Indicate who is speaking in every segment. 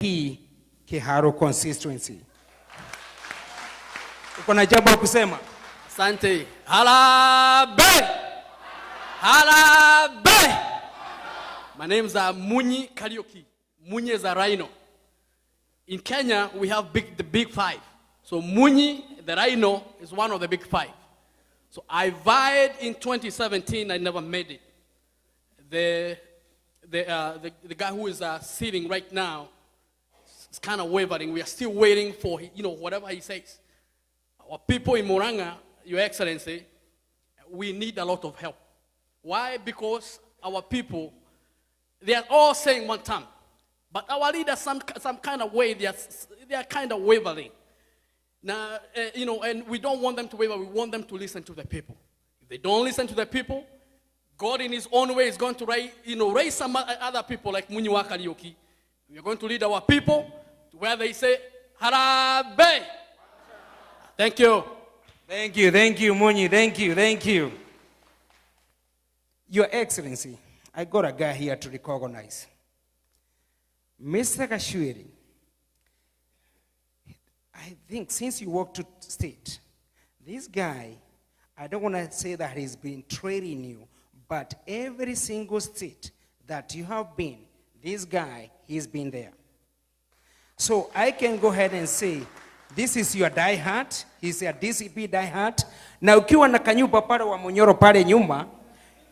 Speaker 1: hii Kiharu constituency. Uko na jambo kusema?
Speaker 2: Asante. Harambee! Harambee! My name is Munyi Karaoke. Munyi is a rhino. In Kenya, we have the big five. So Munyi, the rhino, is one of the big five. So I vied in 2017, I never made it. The guy who is sitting right now is kind of wavering. We are still waiting for, whatever he says. Our people in Murang'a, Your Excellency, we need a lot of help. Why? Because our people, they are all saying one time. But our leaders, some kind of way, they are kind of wavering. Now, and we don't want them to waver. We want them to listen to the people. If they don't listen to the people, God in his own way is going to raise some other people like Munyi wa Karaoke. We are going to lead our people to where they say, Harambee! Thank you.
Speaker 1: Thank you, Munyi. Thank you. Your Excellency, I got a guy here to recognize. Mr. Gachagua, I think since you walked to state, this guy, I don't want to say that he's been training you, but every single state that you have been, this guy, he's been there. So I can go ahead and say, this is your diehard. He's a DCP diehard. Na ukiwa na kanyumba pale wa Munyoro pale nyuma,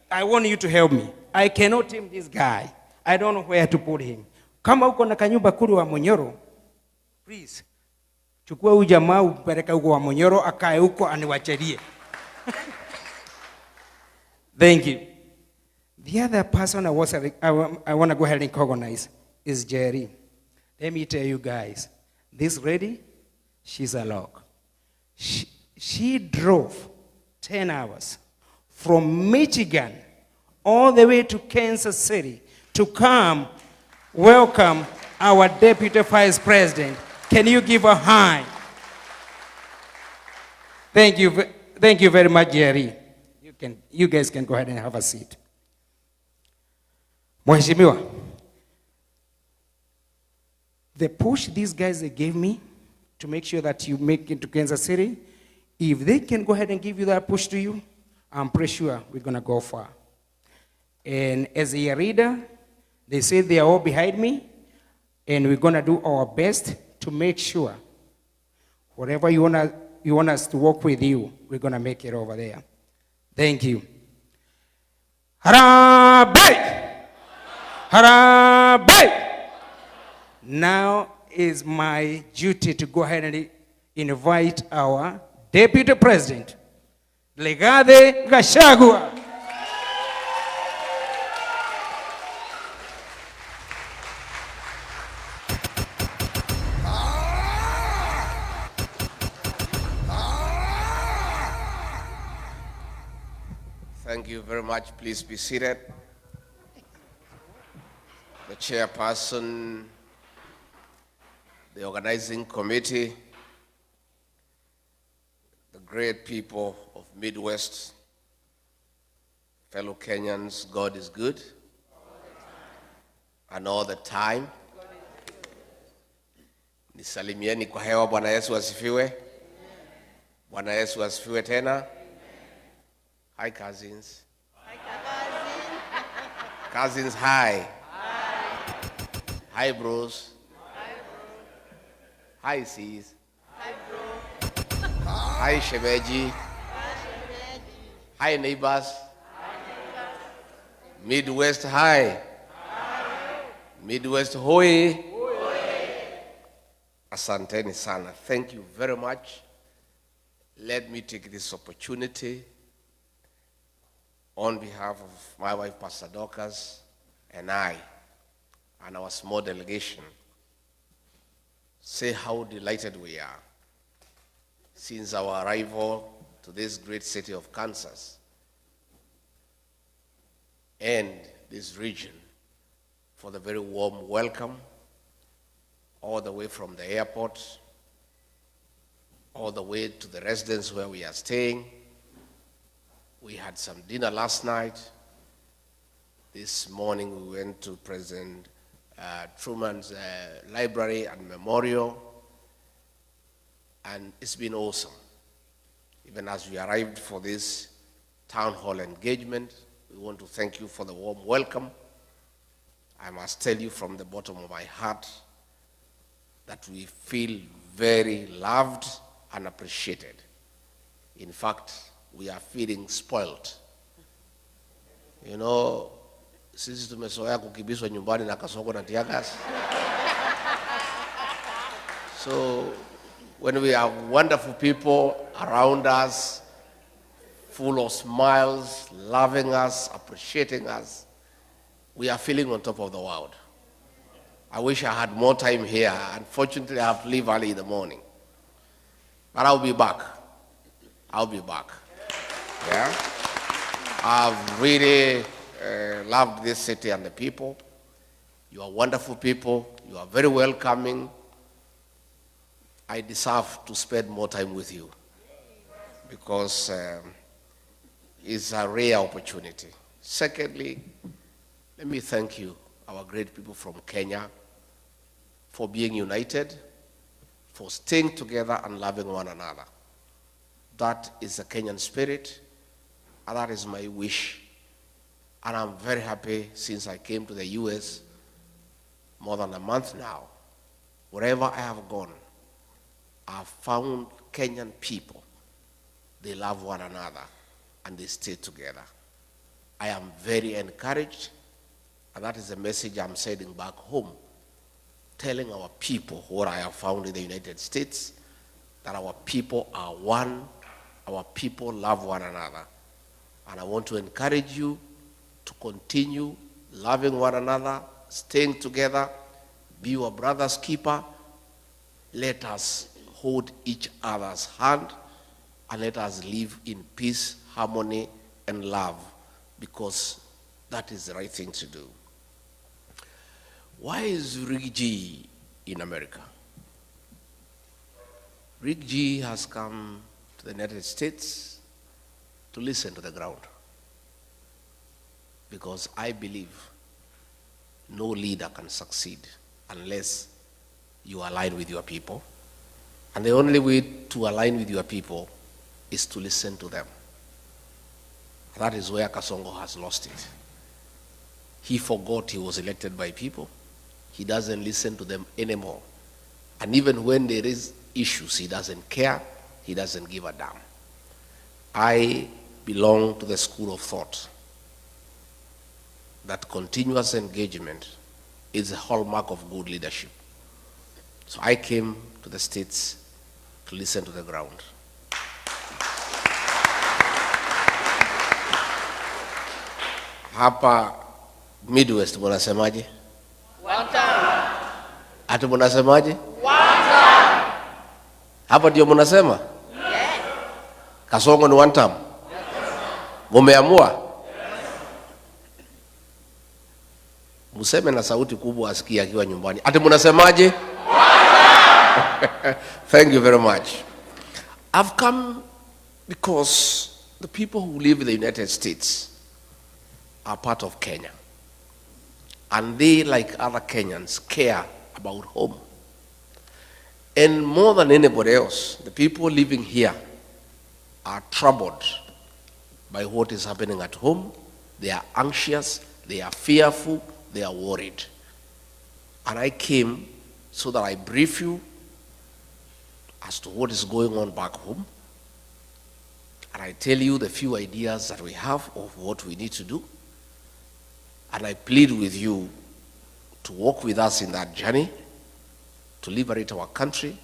Speaker 1: I want you to help me. I cannot tame this guy. I don't know where to put him. Kama uko na kanyumba kule wa Munyoro, please, chukua huyu jamaa upeleke huko wa Munyoro akae huko aniwachelie. Thank you. The other person I want to go ahead and recognize is Jerry. Let me tell you guys, this lady, she's a log. She drove 10 hours from Michigan all the way to Kansas City to come welcome our Deputy Vice President. Can you give a hand? Thank you very much, Jerry. You guys can go ahead and have a seat. Mheshimiwa, the push these guys they gave me to make sure that you make it to Kansas City, if they can go ahead and give you that push to you, I'm pretty sure we're going to go far. And as a leader, they say they are all behind me, and we're going to do our best to make sure whatever you want us to work with you, we're going to make it over there. Thank you. Harambee! Harambee! Now is my duty to go ahead and invite our Deputy President, Rigathi Gachagua.
Speaker 3: Thank you very much. Please be seated. The chairperson, the organizing committee, the great people of Midwest, fellow Kenyans, God is good. And all the time. Nisalimieni kwa hewa. Bwana Yesu asifiwe. Bwana Yesu asifiwe tena. Hi, cousins. Hi, cousins. Cousins, hi. Hi. Hi, bros. Hi, bro. Hi, sis. Hi, bro. Hi, shemeji. Hi, shemeji. Hi, neighbors. Hi, neighbors. Midwest, hi. Hi. Midwest, hoi. Hoi. Asanteni sana. Thank you very much. Let me take this opportunity on behalf of my wife, Pastor Dorcas, and I, and our small delegation, say how delighted we are since our arrival to this great city of Kansas and this region for the very warm welcome, all the way from the airport, all the way to the residence where we are staying. We had some dinner last night. This morning we went to President Truman's Library and Memorial, and it's been awesome. Even as we arrived for this town hall engagement, we want to thank you for the warm welcome. I must tell you from the bottom of my heart that we feel very loved and appreciated. In fact, we are feeling spoiled. You know, sisi tumezoea kukibiswa nyumbani na kasongo na tiagas. So when we have wonderful people around us, full of smiles, loving us, appreciating us, we are feeling on top of the world. I wish I had more time here. Unfortunately, I have to leave early in the morning. But I'll be back. I'll be back. Yeah? I've really loved this city and the people. You are wonderful people. You are very welcoming. I deserve to spend more time with you because it's a rare opportunity. Secondly, let me thank you, our great people from Kenya, for being united, for staying together and loving one another. That is the Kenyan spirit, and that is my wish. And I'm very happy since I came to the US more than a month now. Wherever I have gone, I've found Kenyan people. They love one another and they stay together. I am very encouraged, and that is the message I'm sending back home, telling our people what I have found in the United States, that our people are one, our people love one another. And I want to encourage you to continue loving one another, staying together, be your brother's keeper. Let us hold each other's hand and let us live in peace, harmony, and love, because that is the right thing to do. Why is Rigathi in America? Rigathi has come to the United States to listen to the ground, because I believe no leader can succeed unless you align with your people. And the only way to align with your people is to listen to them. That is where Kasongo has lost it. He forgot he was elected by people. He doesn't listen to them anymore. And even when there is issues, he doesn't care. He doesn't give a damn. I belong to the school of thought that continuous engagement is a hallmark of good leadership. So I came to the States to listen to the ground. Hapa Midwest munasemaje?
Speaker 4: One time.
Speaker 3: Ati munasemaje?
Speaker 4: One time.
Speaker 3: Hapa ndio munasema?
Speaker 4: Yes.
Speaker 3: Kasongo ni one time. Mumeamua? Museme na sauti kubwa asikie akiwa nyumbani. Ati munasemaje? Thank you very much. I've come because the people who live in the United States are part of Kenya. And they, like other Kenyans, care about home. And more than anybody else, the people living here are troubled by what is happening at home. They are anxious, they are fearful, they are worried. And I came so that I brief you as to what is going on back home. And I tell you the few ideas that we have of what we need to do. And I plead with you to walk with us in that journey, to liberate our country,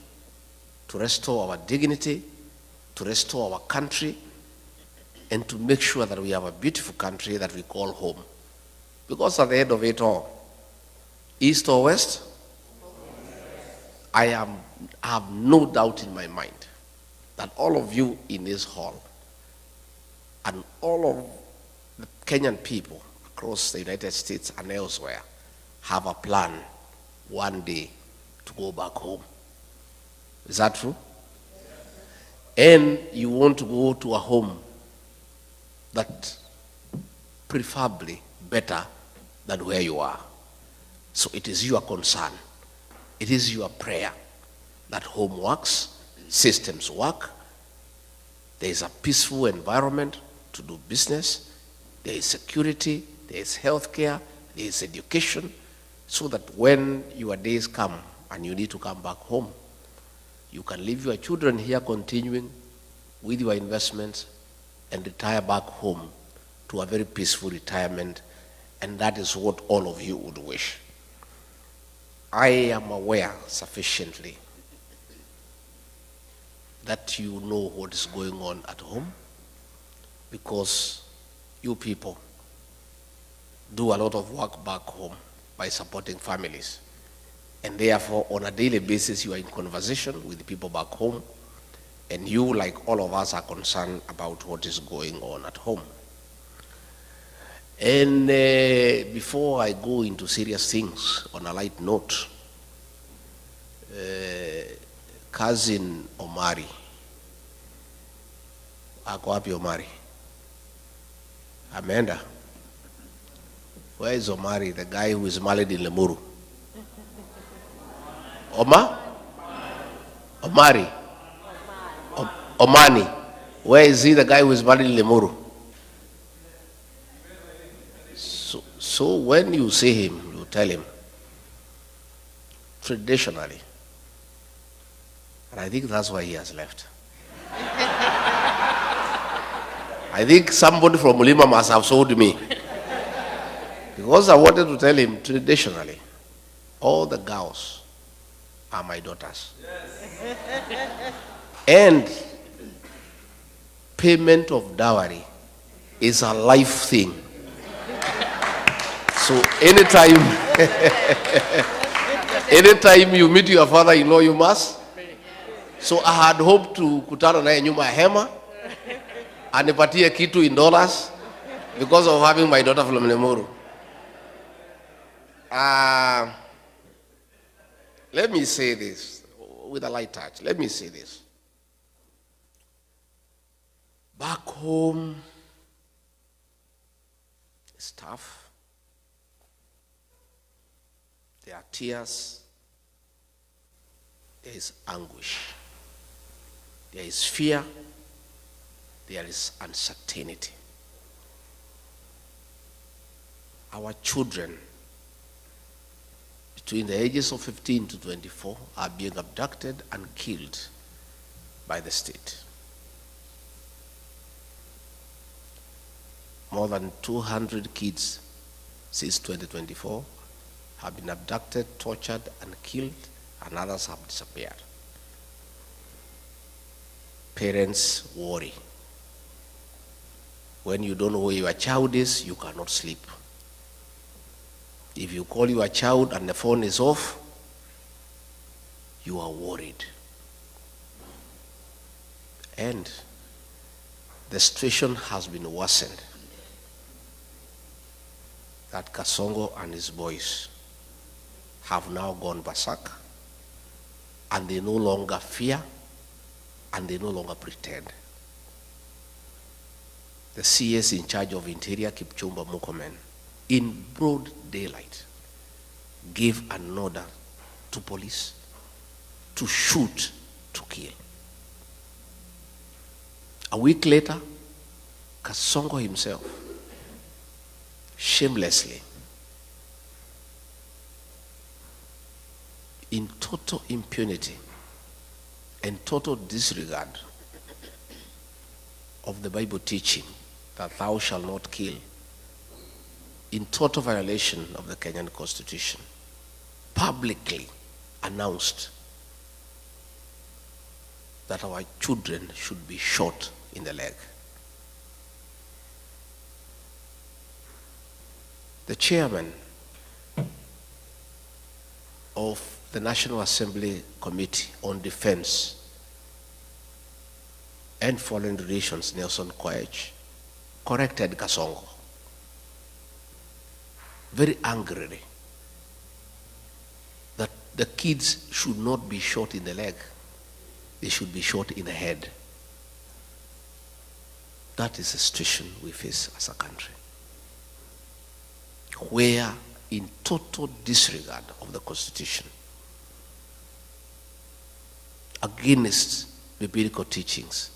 Speaker 3: to restore our dignity, to restore our country, and to make sure that we have a beautiful country that we call home. Because at the end of it all, east or west, I have no doubt in my mind that all of you in this hall and all of the Kenyan people across the United States and elsewhere have a plan one day to go back home. Is that true? And you want to go to a home that preferably better than where you are. So it is your concern, it is your prayer that home works, systems work, there is a peaceful environment to do business, there is security, there is healthcare, there is education, so that when your days come and you need to come back home, you can leave your children here continuing with your investments and retire back home to a very peaceful retirement, and that is what all of you would wish. I am aware sufficiently that you know what is going on at home, because you people do a lot of work back home by supporting families. And therefore, on a daily basis, you are in conversation with the people back home, and you, like all of us, are concerned about what is going on at home. And before I go into serious things, on a light note, cousin Omari, ako wapi Omari? Amenda. Where is Omari, the guy who is married in Lemuru? Omari? Omani. Where is he, the guy who is married in Lemuru? So when you see him, you tell him, traditionally, and I think that's why he has left. I think somebody from Mulima must have sold me. Because I wanted to tell him, traditionally, all the girls are my daughters. Yes. And payment of dowry is a life thing. So anytime, anytime you meet your father-in-law, you must. So I had hoped to kutana naye nyuma ya hema, anipatie kitu in dollars, because of having my daughter from Lemuru. Let me say this with a light touch. Let me say this. Back home, it's tough. There are tears. There is anguish. There is fear. There is uncertainty. Our children between the ages of 15 to 24 are being abducted and killed by the state. More than 200 kids since 2024 have been abducted, tortured, and killed, and others have disappeared. Parents worry. When you don't know where your child is, you cannot sleep. If you call your child and the phone is off, you are worried. And the situation has been worsened. That Kasongo and his boys have now gone berserk, and they no longer fear, and they no longer pretend. The CS in charge of Interior, Kipchumba Murkomen, in broad daylight, gave an order to police to shoot, to kill. A week later, Kasongo himself, shamelessly, in total impunity and total disregard of the Bible teaching that thou shalt not kill, in total violation of the Kenyan Constitution, publicly announced that our children should be shot in the leg. The chairman of the National Assembly Committee on Defense and Foreign Relations, Nelson Koech, corrected Kasongo very angrily that the kids should not be shot in the leg, they should be shot in the head. That is the situation we face as a country, where in total disregard of the Constitution, against biblical teachings,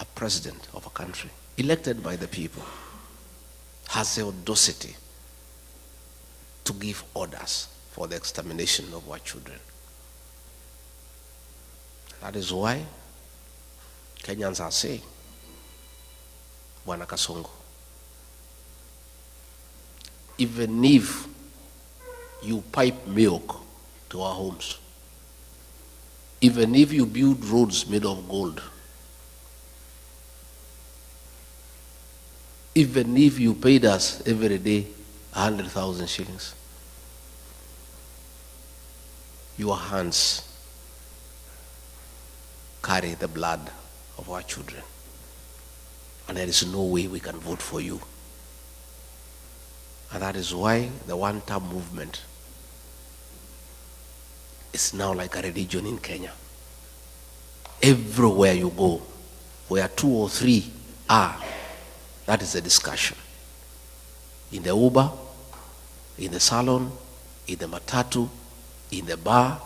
Speaker 3: a president of a country elected by the people has the audacity to give orders for the extermination of our children. That is why Kenyans are saying, Bwana Kasongo, even if you pipe milk to our homes, even if you build roads made of gold, even if you paid us every day 100,000 shillings, your hands carry the blood of our children. And there is no way we can vote for you. And that is why the one-term movement is now like a religion in Kenya. Everywhere you go, where 2 or 3 are, that is the discussion. In the Uber, in the salon, in the matatu, in the bar,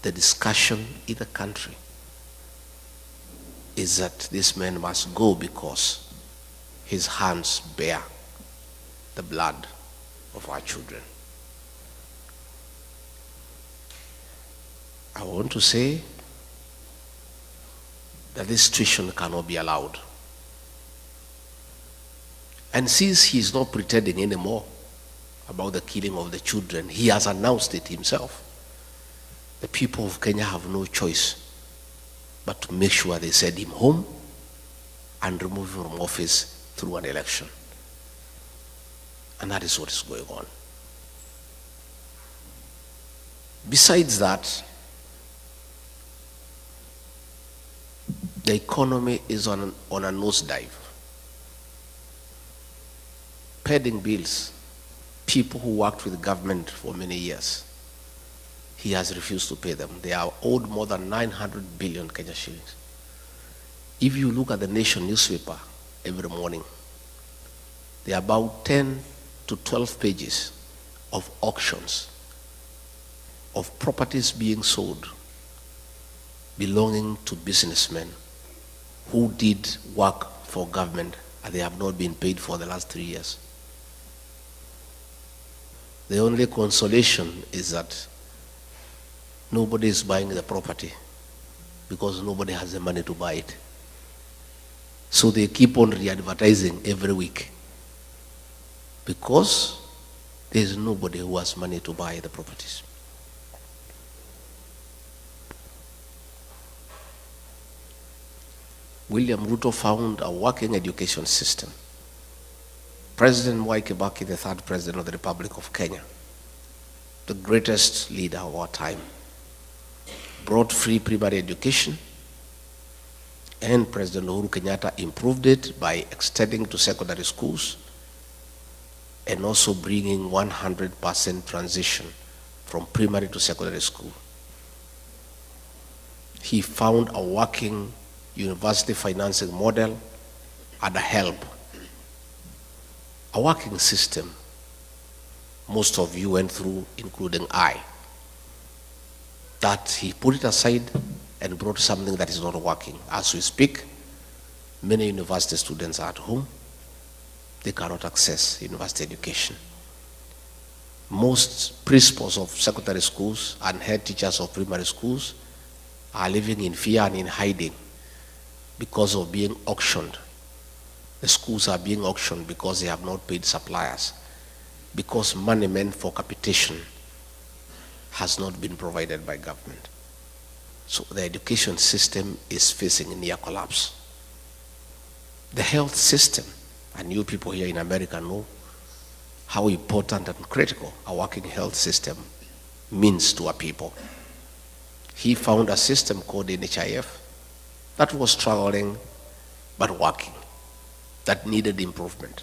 Speaker 3: the discussion in the country is that this man must go because his hands bear the blood of our children. I want to say that this situation cannot be allowed. And since he is not pretending anymore about the killing of the children, he has announced it himself. The people of Kenya have no choice but to make sure they send him home and remove him from office through an election. And that is what is going on. Besides that, the economy is on a nosedive. Pending bills, people who worked with the government for many years, he has refused to pay them. They are owed more than 900 billion Kenya shillings. If you look at the Nation newspaper every morning, there are about 10 to 12 pages of auctions of properties being sold belonging to businessmen who did work for government and they have not been paid for the last 3 years. The only consolation is that nobody is buying the property because nobody has the money to buy it. So they keep on re-advertising every week because there is nobody who has money to buy the properties. William Ruto found a working education system. President Mwai Kibaki, the third president of the Republic of Kenya, the greatest leader of our time, brought free primary education, and President Uhuru Kenyatta improved it by extending to secondary schools and also bringing 100% transition from primary to secondary school. He found a working university financing model and a help, a working system most of you went through, including I, that he put it aside and brought something that is not working. As we speak, many university students are at home. They cannot access university education. Most principals of secondary schools and head teachers of primary schools are living in fear and in hiding because of being auctioned. The schools are being auctioned because they have not paid suppliers, because money meant for capitation has not been provided by government. So the education system is facing near collapse. The health system, and you people here in America know how important and critical a working health system means to our people. He found a system called NHIF that was struggling but working, that needed improvement.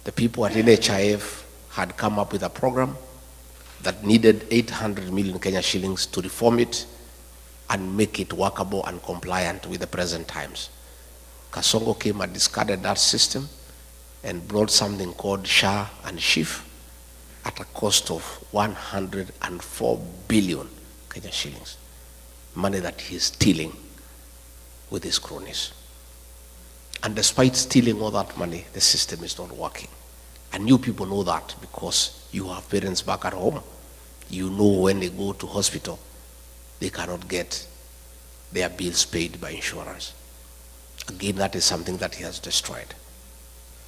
Speaker 3: The people at NHIF had come up with a program that needed 800 million Kenya shillings to reform it and make it workable and compliant with the present times. Kasongo came and discarded that system and brought something called SHA and SHIF at a cost of 104 billion Kenyan shillings, money that he's stealing with his cronies. And despite stealing all that money, the system is not working. And you people know that because you have parents back at home. You know when they go to hospital, they cannot get their bills paid by insurance. Again, that is something that he has destroyed.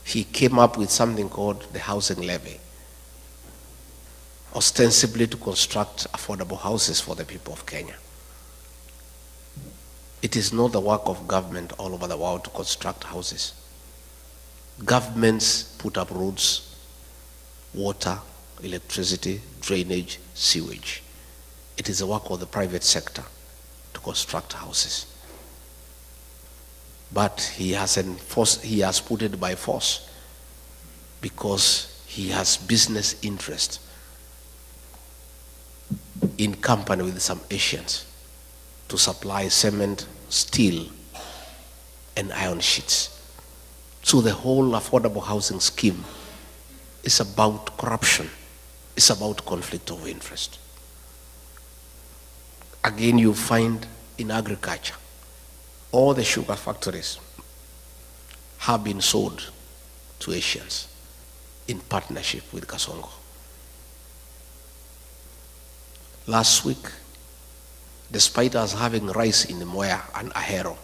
Speaker 3: He came up with something called the housing levy, ostensibly to construct affordable houses for the people of Kenya. It is not the work of government all over the world to construct houses. Governments put up roads, water, electricity, drainage, sewage. It is the work of the private sector to construct houses. But he has put it by force because he has business interest in company with some Asians to supply cement, steel, and iron sheets. So the whole affordable housing scheme is about corruption. It's about conflict of interest. Again, you find in agriculture, all the sugar factories have been sold to Asians in partnership with Kasongo. Last week, despite us having rice in the Moya and Ahero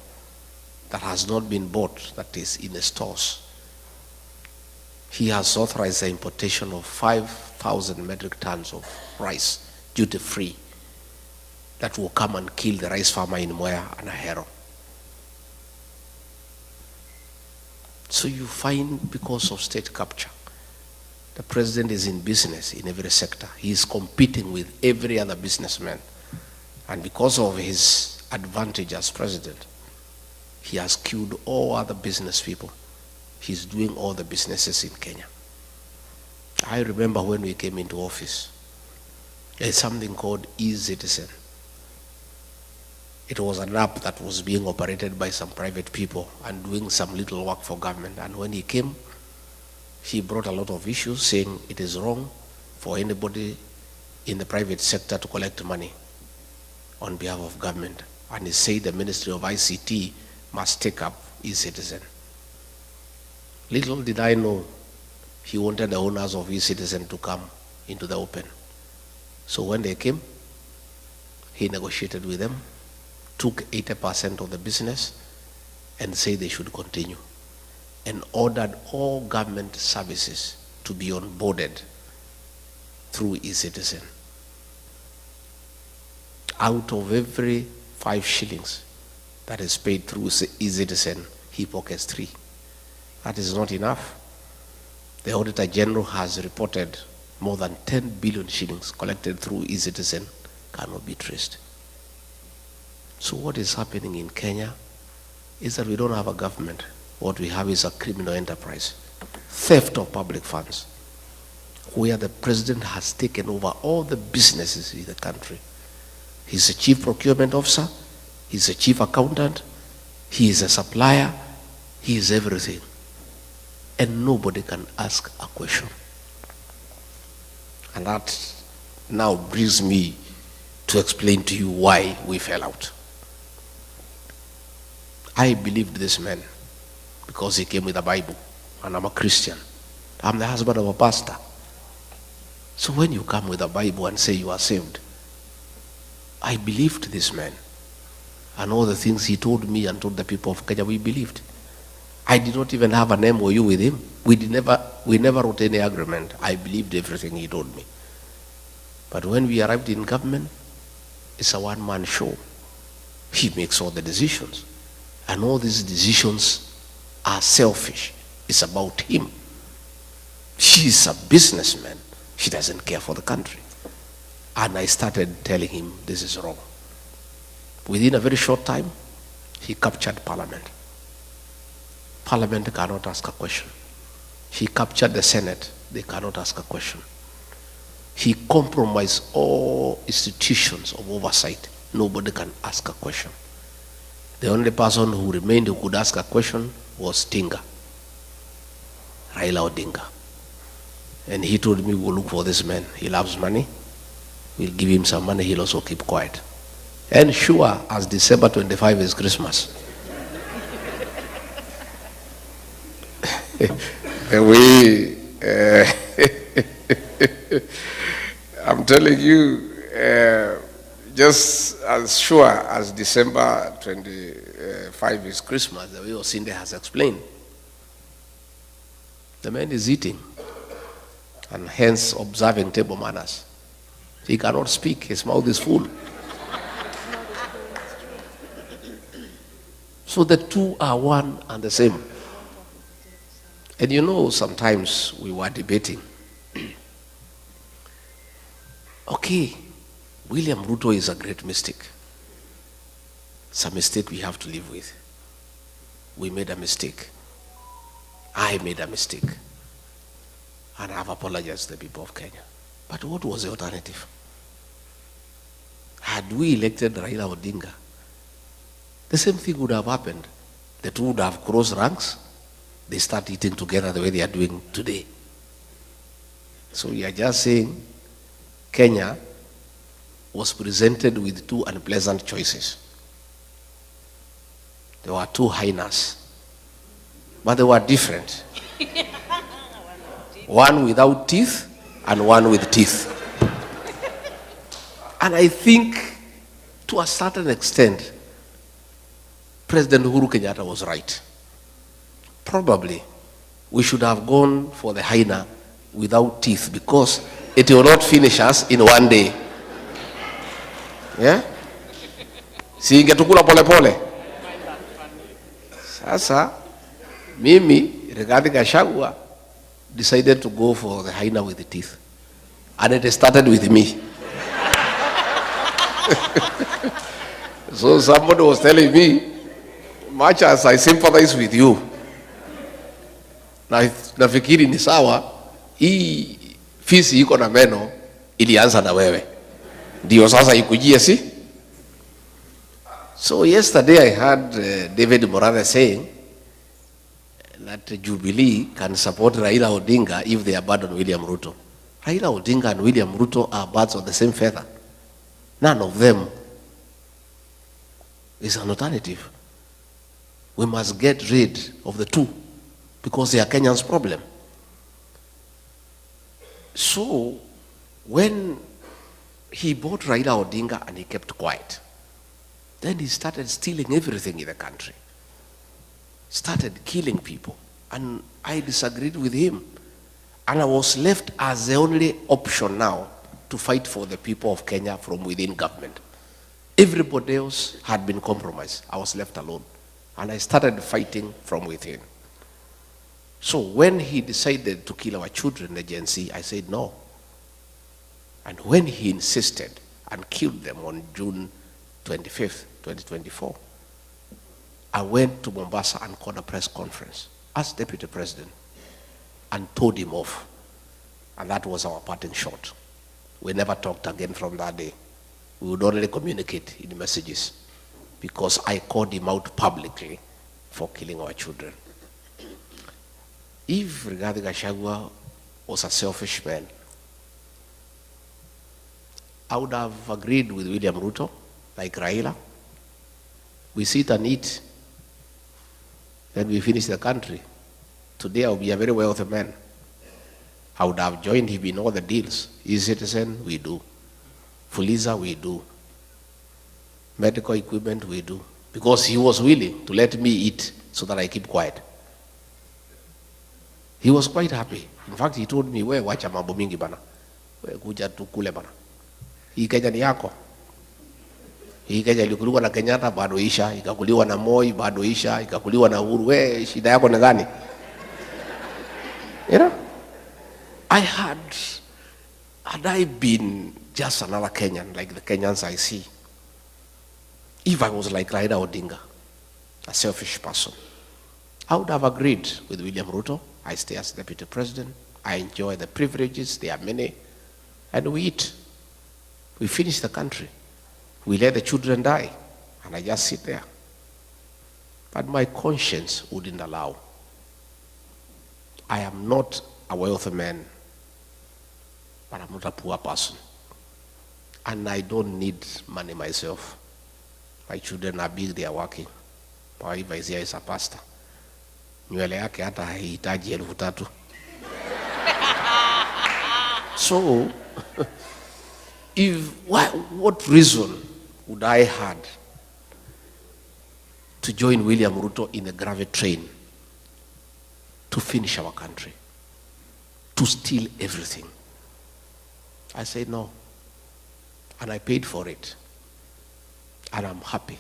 Speaker 3: that has not been bought, that is in the stores, he has authorized the importation of 5,000 metric tons of rice, duty-free, that will come and kill the rice farmer in Moya and Ahero. So you find, because of state capture, the president is in business in every sector. He is competing with every other businessman. And because of his advantage as president, he has killed all other business people. He's doing all the businesses in Kenya. I remember when we came into office, there's something called eCitizen. It was an app that was being operated by some private people and doing some little work for government. And when he came, he brought a lot of issues saying it is wrong for anybody in the private sector to collect money on behalf of government. And he said the Ministry of ICT must take up eCitizen. Little did I know he wanted the owners of eCitizen to come into the open. So when they came, he negotiated with them, took 80% of the business and said they should continue, and ordered all government services to be onboarded through eCitizen. Out of every 5 shillings that is paid through eCitizen, he pockets 3. That is not enough. The Auditor General has reported more than 10 billion shillings collected through eCitizen cannot be traced. So what is happening in Kenya is that we don't have a government. What we have is a criminal enterprise, theft of public funds, where the president has taken over all the businesses in the country. He's a chief procurement officer, he's a chief accountant, he is a supplier, he is everything. And nobody can ask a question. And that now brings me to explain to you why we fell out. I believed this man because he came with a Bible, and I'm a Christian. I'm the husband of a pastor. So when you come with a Bible and say you are saved, I believed this man. And all the things he told me and told the people of Kenya, we believed. I did not even have an MOU with him. We never wrote any agreement. I believed everything he told me. But when we arrived in government, it's a one-man show. He makes all the decisions. And all these decisions are selfish. It's about him. He's a businessman. He doesn't care for the country. And I started telling him this is wrong. Within a very short time, he captured Parliament. Parliament cannot ask a question. He captured the Senate. They cannot ask a question. He compromised all institutions of oversight. Nobody can ask a question. The only person who remained who could ask a question was Tinga, Raila Odinga. And he told me, we'll look for this man. He loves money. We'll give him some money. He'll also keep quiet. And sure, as December 25 is Christmas. The way, I'm telling you, just as sure as December 25 is Christmas, the way Osinde has explained, the man is eating and hence observing table manners. He cannot speak, his mouth is full. So the two are one and the same. And you know, sometimes we were debating. Okay, William Ruto is a great mistake. It's a mistake we have to live with. We made a mistake. I made a mistake. And I have apologized to the people of Kenya. But what was the alternative? Had we elected Raila Odinga, the same thing would have happened. The two would have crossed ranks. They start eating together the way they are doing today. So we are just saying Kenya was presented with two unpleasant choices. There were two hyenas, but they were different. One without teeth and one with teeth. And I think to a certain extent, President Uhuru Kenyatta was right. Probably we should have gone for the hyena without teeth because it will not finish us in one day. Yeah? Si ingetukula pole pole. Sasa, mimi, Rigathi Gachagua, decided to go for the hyena with the teeth. And it started with me. So somebody was telling me, much as I sympathize with you, nafikiri ni sawa, hii fisi iko na meno ilianza na wewe. Ndio sasa ikujie si? So yesterday I heard David Morales saying that Jubilee can support Raila Odinga if they abandon William Ruto. Raila Odinga and William Ruto are birds of the same feather. None of them is an alternative. We must get rid of the two because they are Kenyans' problem. So when he bought Raila Odinga and he kept quiet, then he started stealing everything in the country. Started killing people. And I disagreed with him. And I was left as the only option now to fight for the people of Kenya from within government. Everybody else had been compromised. I was left alone. And I started fighting from within. So when he decided to kill our children, the Gen Z, I said no. And when he insisted and killed them on June 25th, 2024, I went to Mombasa and called a press conference as Deputy President and told him off. And that was our parting shot. We never talked again from that day. We would only communicate in messages because I called him out publicly for killing our children. If Rigathi Gachagua was a selfish man, I would have agreed with William Ruto, like Raila. We sit and eat, then we finish the country. Today I'll be a very wealthy man. I would have joined him in all the deals. E-Citizen, we do. Fuliza, we do. Medical equipment, we do. Because he was willing to let me eat so that I keep quiet. He was quite happy. In fact, he told me, we wacha mambo mingi bana. We kuja tukule bana. Hii Kenya ni yako. Hii Kenya ilikuliwa na Kenyatta bado isha, ikakuliwa na Moi bado isha, ikakuliwa na Uhuru. We shida yako ni gani? You know? Had I been just another Kenyan, like the Kenyans I see, if I was like Raila Odinga, a selfish person, I would have agreed with William Ruto. I stay as Deputy President. I enjoy the privileges, there are many, and we eat. We finish the country. We let the children die, and I just sit there. But my conscience wouldn't allow. I am not a wealthy man but I'm not a poor person. And I don't need money myself. My children are big, they are working. My wife is here, is a pastor. Nywele yake hata haihitaji 3,000. So, what reason would I had to join William Ruto in a gravity train to finish our country, to steal everything? I said no, and I paid for it, and I'm happy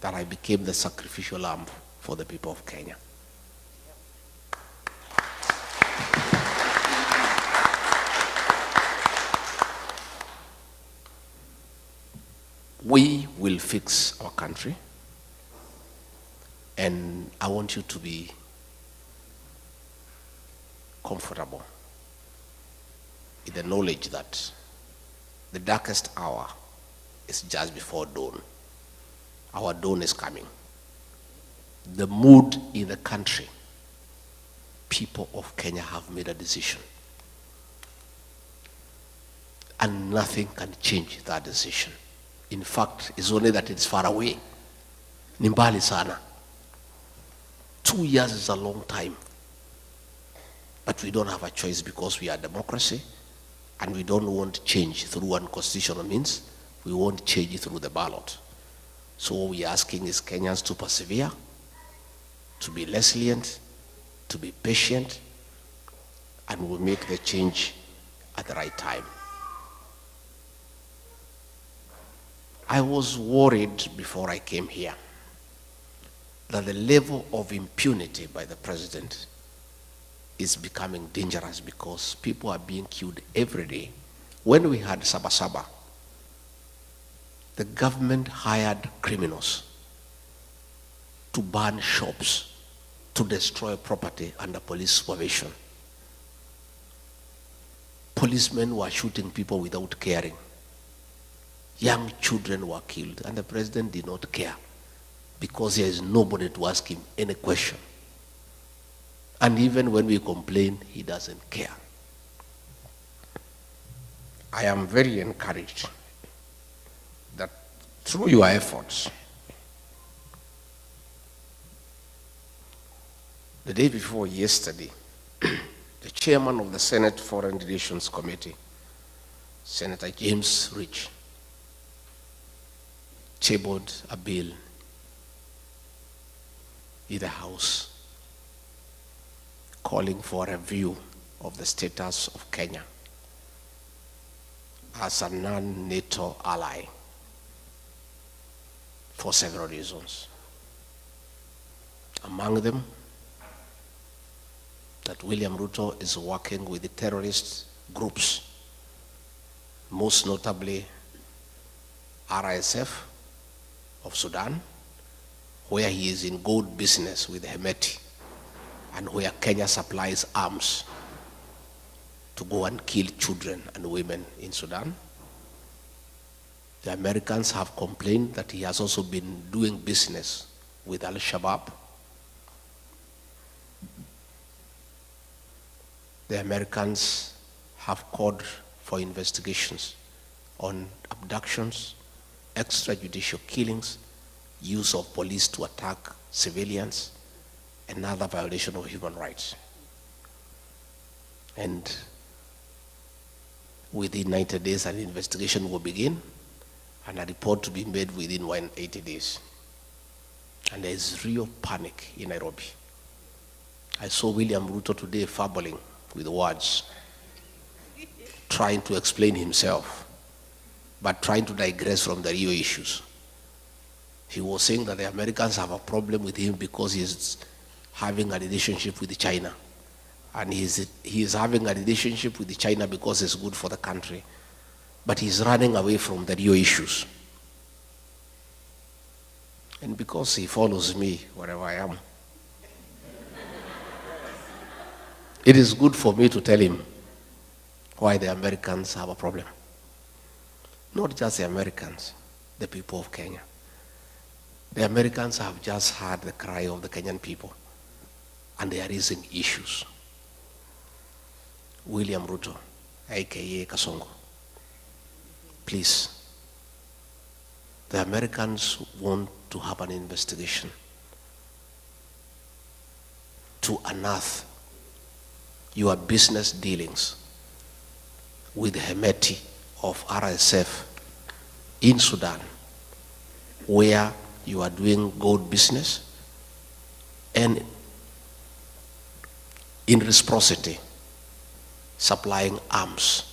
Speaker 3: that I became the sacrificial lamb for the people of Kenya. We will fix our country, and I want you to be comfortable in the knowledge that the darkest hour is just before dawn. Our dawn is coming. The mood in the country, people of Kenya have made a decision, and nothing can change that decision. In fact, it's only that it's far away. Ni mbali sana. 2 years is a long time. But we don't have a choice because we are a democracy, and we don't want change through unconstitutional means. We want change through the ballot. So what we're asking is Kenyans to persevere, to be resilient, to be patient, and we'll make the change at the right time. I was worried before I came here that the level of impunity by the president is becoming dangerous because people are being killed every day. When we had Sabasaba, the government hired criminals to burn shops, to destroy property under police supervision. Policemen were shooting people without caring. Young children were killed, and the president did not care because there is nobody to ask him any question. And even when we complain, he doesn't care. I am very encouraged that through your efforts, the day before yesterday, the chairman of the Senate Foreign Relations Committee, Senator James Rich, tabled a bill in the House calling for a review of the status of Kenya as a non-NATO ally for several reasons. Among them, that William Ruto is working with the terrorist groups, most notably RSF of Sudan, where he is in gold business with Hemeti, and where Kenya supplies arms to go and kill children and women in Sudan. The Americans have complained that he has also been doing business with Al-Shabaab. The Americans have called for investigations on abductions, extrajudicial killings, use of police to attack civilians, and other violation of human rights. And within 90 days, an investigation will begin, and a report to be made within 180 days. And there is real panic in Nairobi. I saw William Ruto today fumbling with words, trying to explain himself, but trying to digress from the real issues. He was saying that the Americans have a problem with him because he is having a relationship with China. And he is having a relationship with China because it's good for the country. But he's running away from the real issues. And because he follows me wherever I am, it is good for me to tell him why the Americans have a problem. Not just the Americans, the people of Kenya. The Americans have just heard the cry of the Kenyan people, and they are raising issues. William Ruto aka Kasongo. Please, the Americans want to have an investigation to unearth your business dealings with the Hemeti of RSF in Sudan, where you are doing gold business and in reciprocity supplying arms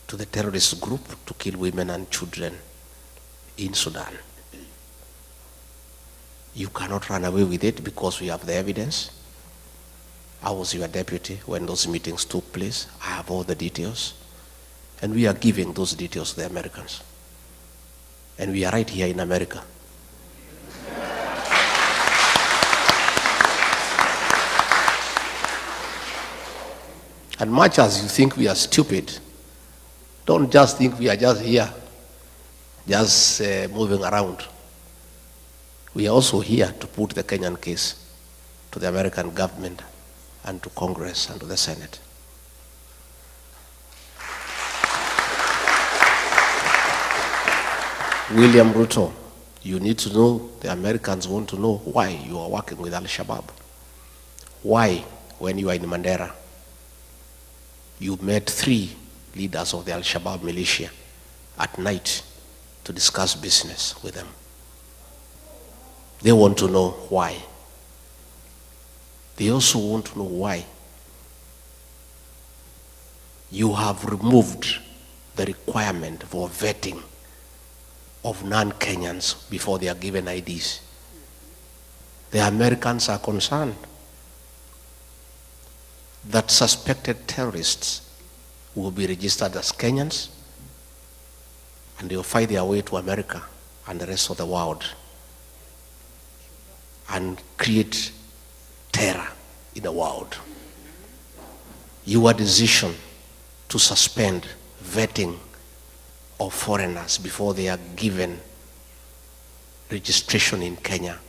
Speaker 3: to the terrorist group to kill women and children in Sudan. You cannot run away with it because we have the evidence. I was your deputy when those meetings took place. I have all the details. And we are giving those details to the Americans. And we are right here in America. And much as you think we are stupid, don't just think we are just here, just moving around. We are also here to put the Kenyan case to the American government and to Congress and to the Senate. William Ruto, you need to know, the Americans want to know why you are working with Al-Shabaab. Why, when you are in Mandera, you met 3 leaders of the Al-Shabaab militia at night to discuss business with them. They want to know why. They also want to know why you have removed the requirement for vetting of non-Kenyans before they are given IDs. The Americans are concerned that suspected terrorists will be registered as Kenyans and they will find their way to America and the rest of the world and create terror in the world. Your decision to suspend vetting of foreigners before they are given registration in Kenya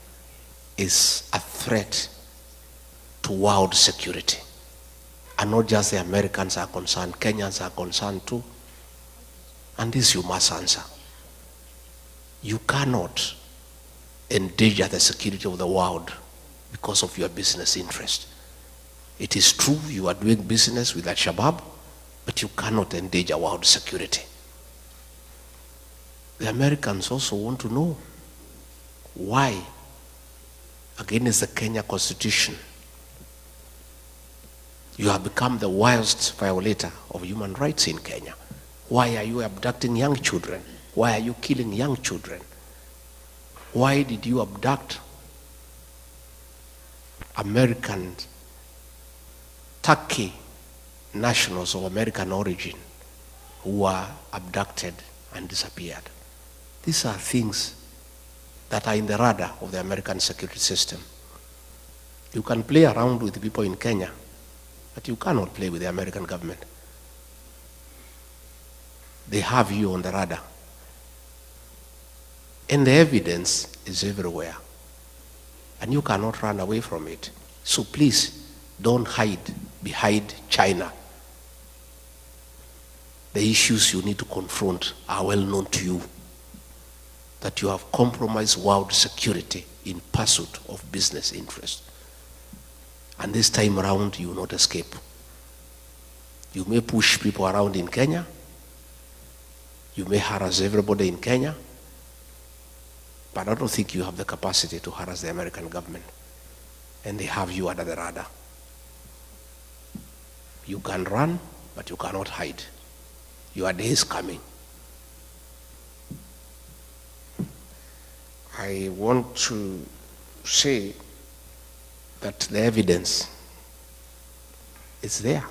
Speaker 3: is a threat to world security. And not just the Americans are concerned, Kenyans are concerned too. And this you must answer. You cannot endanger the security of the world because of your business interest. It is true you are doing business with Al-Shabaab, but you cannot endanger world security. The Americans also want to know why, against the Kenya Constitution, you have become the worst violator of human rights in Kenya. Why are you abducting young children? Why are you killing young children? Why did you abduct American, Turkey nationals of American origin who were abducted and disappeared? These are things that are in the radar of the American security system. You can play around with people in Kenya, but you cannot play with the American government. They have you on the radar. And the evidence is everywhere. And you cannot run away from it. So please, don't hide behind China. The issues you need to confront are well known to you. That you have compromised world security in pursuit of business interest. And this time around, you will not escape. You may push people around in Kenya. You may harass everybody in Kenya. But I don't think you have the capacity to harass the American government. And they have you under the radar. You can run, but you cannot hide. Your day is coming. I want to say that the evidence is there.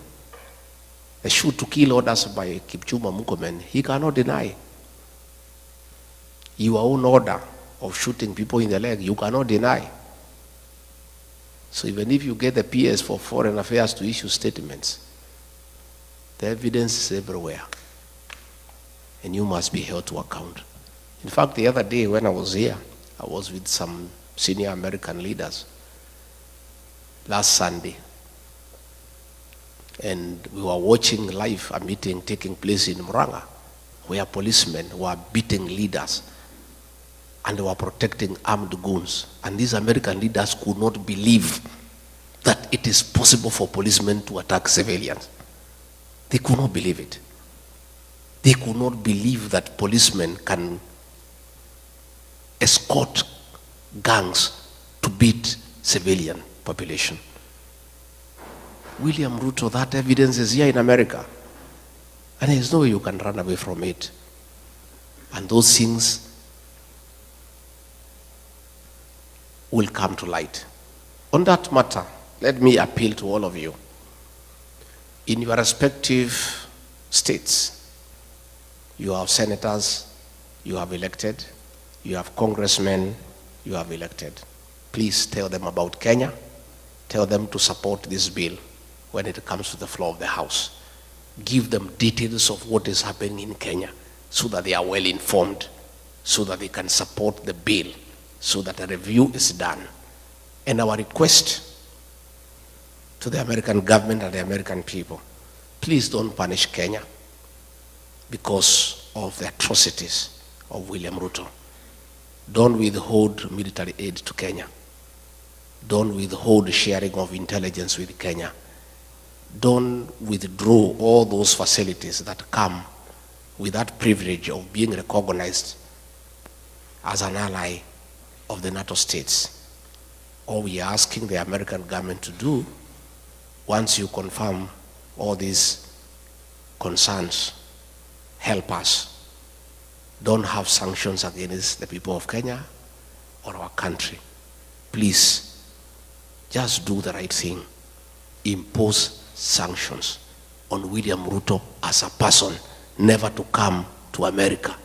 Speaker 3: The shoot to kill orders by Kipchumba Murkomen, he cannot deny. Your own order of shooting people in the leg, you cannot deny. So even if you get the PS for Foreign Affairs to issue statements, the evidence is everywhere. And you must be held to account. In fact, the other day when I was here, I was with some senior American leaders. Last Sunday, And we were watching live a meeting taking place in Murang'a, where policemen were beating leaders and they were protecting armed goons. And these American leaders could not believe that it is possible for policemen to attack civilians. They could not believe it. They could not believe that policemen can escort gangs to beat civilian population. William Ruto, that evidence is here in America. And there's no way you can run away from it. And those things will come to light. On that matter, let me appeal to all of you. In your respective states, you have senators, you have elected, you have congressmen, you have elected. Please tell them about Kenya. Tell them to support this bill when it comes to the floor of the House. Give them details of what is happening in Kenya so that they are well informed, so that they can support the bill, so that a review is done. And our request to the American government and the American people, please don't punish Kenya because of the atrocities of William Ruto. Don't withhold military aid to Kenya. Don't withhold sharing of intelligence with Kenya. Don't withdraw all those facilities that come with that privilege of being recognized as an ally of the NATO states. All we are asking the American government to do, once you confirm all these concerns, help us. Don't have sanctions against the people of Kenya or our country. Please, just do the right thing. Impose sanctions on William Ruto as a person never to come to America.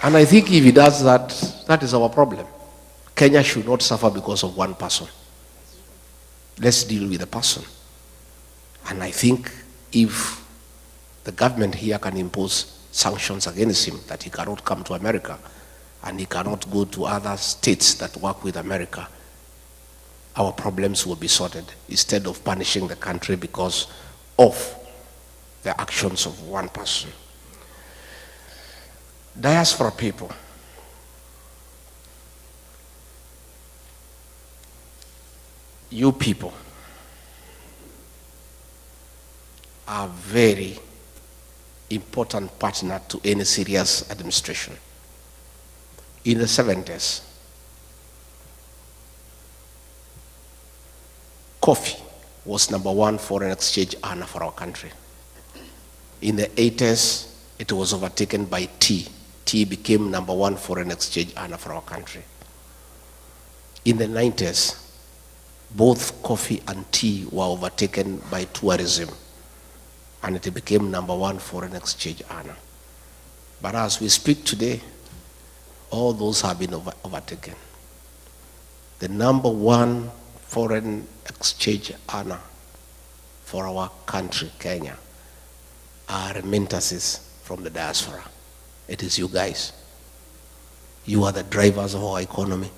Speaker 3: And I think if he does that, that is our problem. Kenya should not suffer because of one person. Let's deal with the person. And I think if the government here can impose sanctions against him, that he cannot come to America and he cannot go to other states that work with America, our problems will be sorted instead of punishing the country because of the actions of one person. Diaspora people, you people are very important partner to any serious administration. In the 70s, coffee was #1 foreign exchange earner for our country. In the 80s, it was overtaken by tea. Tea became #1 foreign exchange earner for our country. In the 90s, both coffee and tea were overtaken by tourism, and it became #1 foreign exchange earner. But as we speak today, all those have been overtaken. The #1 foreign exchange earner for our country, Kenya, are remittances from the diaspora. It is you guys. You are the drivers of our economy.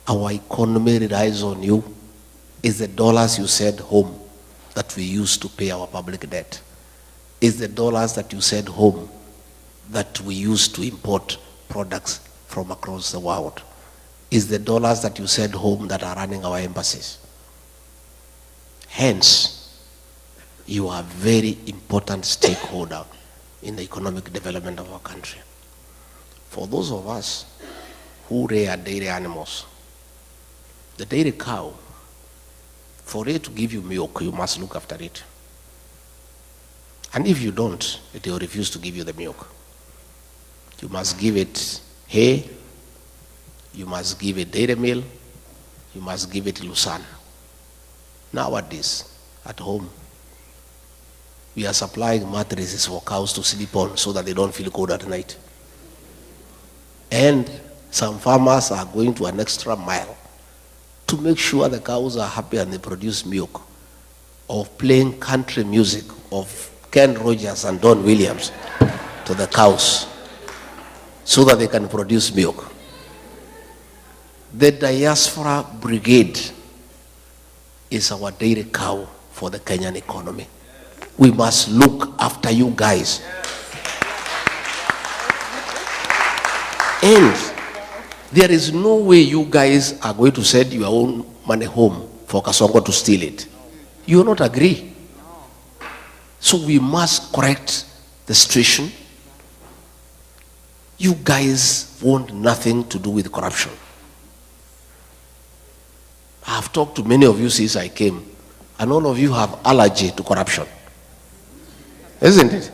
Speaker 3: Our economy relies on you. It's the dollars you send home that we use to pay our public debt. It's the dollars that you send home that we use to import products from across the world. It's the dollars that you send home that are running our embassies. Hence, you are a very important stakeholder in the economic development of our country. For those of us who rear dairy animals, the dairy cow, for it to give you milk, you must look after it. And if you don't, it will refuse to give you the milk. You must give it hay, you must give it dairy meal, you must give it lucerne. Nowadays, at home, we are supplying mattresses for cows to sleep on so that they don't feel cold at night. And some farmers are going to an extra mile to make sure the cows are happy and they produce milk, of playing country music of Ken Rogers and Don Williams to the cows so that they can produce milk. The diaspora brigade is our dairy cow for the Kenyan economy. We must look after you guys. And there is no way you guys are going to send your own money home for Kasongo to steal it. You will not agree. So we must correct the situation. You guys want nothing to do with corruption. I have talked to many of you since I came, and all of you have allergy to corruption. Isn't it?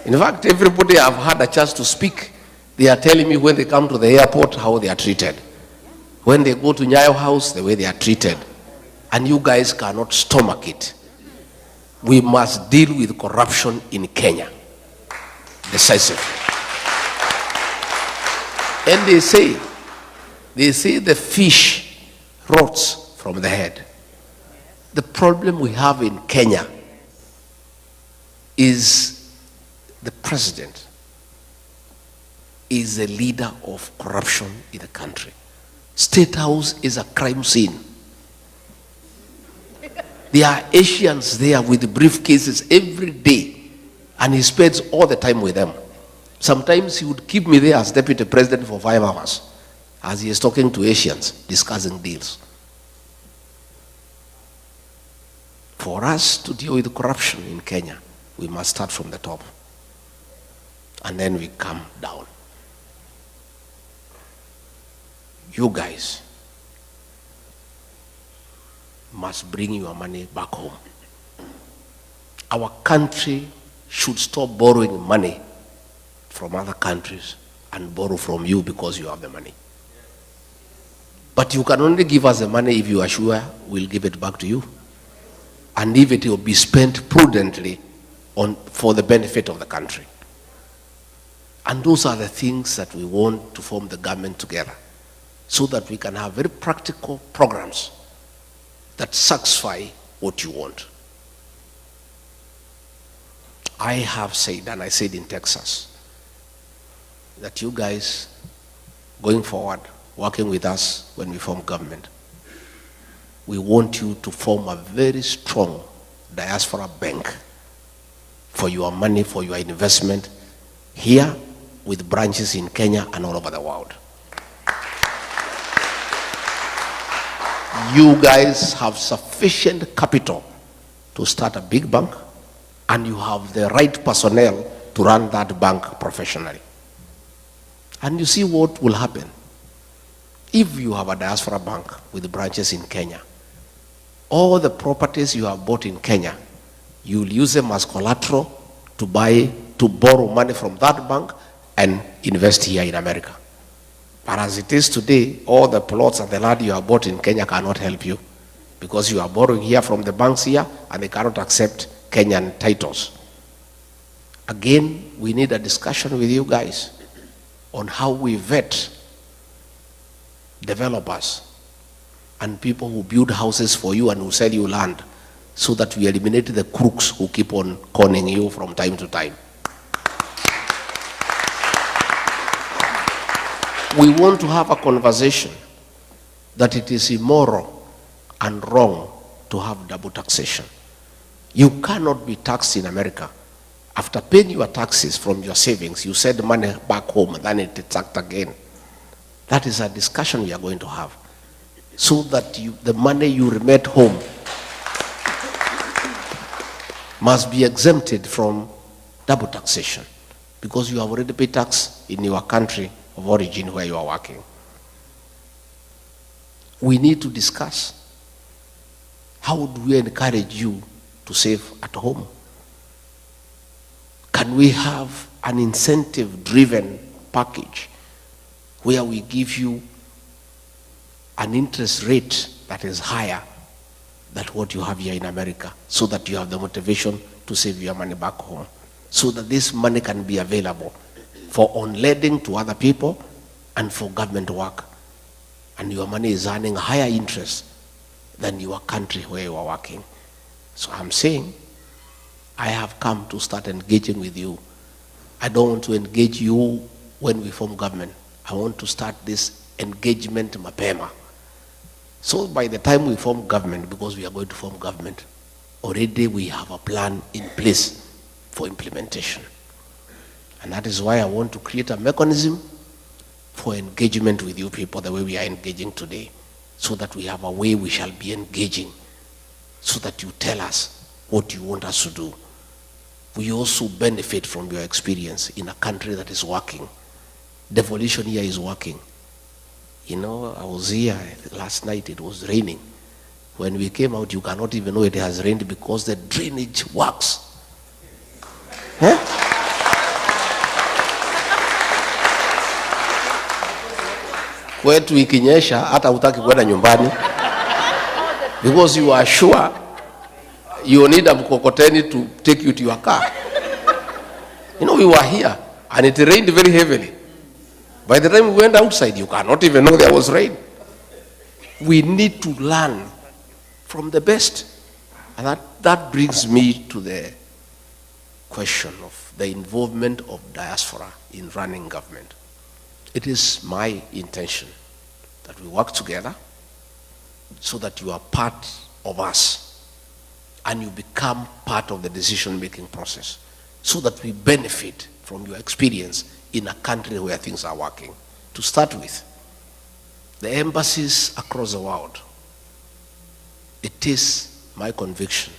Speaker 3: In fact, everybody I've had a chance to speak, they are telling me when they come to the airport how they are treated. When they go to Nyayo House, the way they are treated. And you guys cannot stomach it. We must deal with corruption in Kenya decisively. And they say the fish rots from the head. The problem we have in Kenya is the president is a leader of corruption in the country. State House is a crime scene. There are Asians there with briefcases every day, and he spends all the time with them. Sometimes he would keep me there as deputy president for 5 hours as he is talking to Asians, discussing deals. For us to deal with corruption in Kenya, we must start from the top. And then we come down. You guys must bring your money back home. Our country should stop borrowing money from other countries and borrow from you because you have the money. But you can only give us the money if you are sure we'll give it back to you. And if it will be spent prudently for the benefit of the country. And those are the things that we want to form the government together, so that we can have very practical programs that satisfy what you want. I have said, and I said in Texas, that you guys, going forward, working with us when we form government, we want you to form a very strong diaspora bank for your money, for your investment here, with branches in Kenya and all over the world. You guys have sufficient capital to start a big bank, and you have the right personnel to run that bank professionally. And you see what will happen. If you have a diaspora bank with branches in Kenya, all the properties you have bought in Kenya, you'll use them as collateral to borrow money from that bank and invest here in America. But as it is today, all the plots and the land you have bought in Kenya cannot help you, because you are borrowing here from the banks here and they cannot accept Kenyan titles. Again, we need a discussion with you guys on how we vet developers and people who build houses for you and who sell you land, so that we eliminate the crooks who keep on conning you from time to time. We want to have a conversation that it is immoral and wrong to have double taxation. You cannot be taxed in America. After paying your taxes from your savings, you send money back home and then it is taxed again. That is a discussion we are going to have, so that the money you remit home must be exempted from double taxation, because you have already paid tax in your country of origin where you are working. We need to discuss, how do we encourage you to save at home? Can we have an incentive-driven package where we give you an interest rate that is higher than what you have here in America, so that you have the motivation to save your money back home, so that this money can be available for on-lending to other people and for government work, and your money is earning higher interest than your country where you are working. So I'm saying, I have come to start engaging with you. I don't want to engage you when we form government. I want to start this engagement mapema. So by the time we form government, because we are going to form government, already we have a plan in place for implementation. And that is why I want to create a mechanism for engagement with you people the way we are engaging today, so that we have a way we shall be engaging, so that you tell us what you want us to do. We also benefit from your experience in a country that is working. Devolution here is working. You know, I was here last night, it was raining. When we came out, you cannot even know it has rained because the drainage works. Huh? Kwetu ikinyesha, hata hutaki kwenda nyumbani. Because you are sure you need a mkokoteni to take you to your car. You know, we were here and it rained very heavily. By the time we went outside, you cannot even know there was rain. We need to learn from the best. And that brings me to the question of the involvement of diaspora in running government. It is my intention that we work together so that you are part of us and you become part of the decision-making process, so that we benefit from your experience in a country where things are working. To start with, the embassies across the world, it is my conviction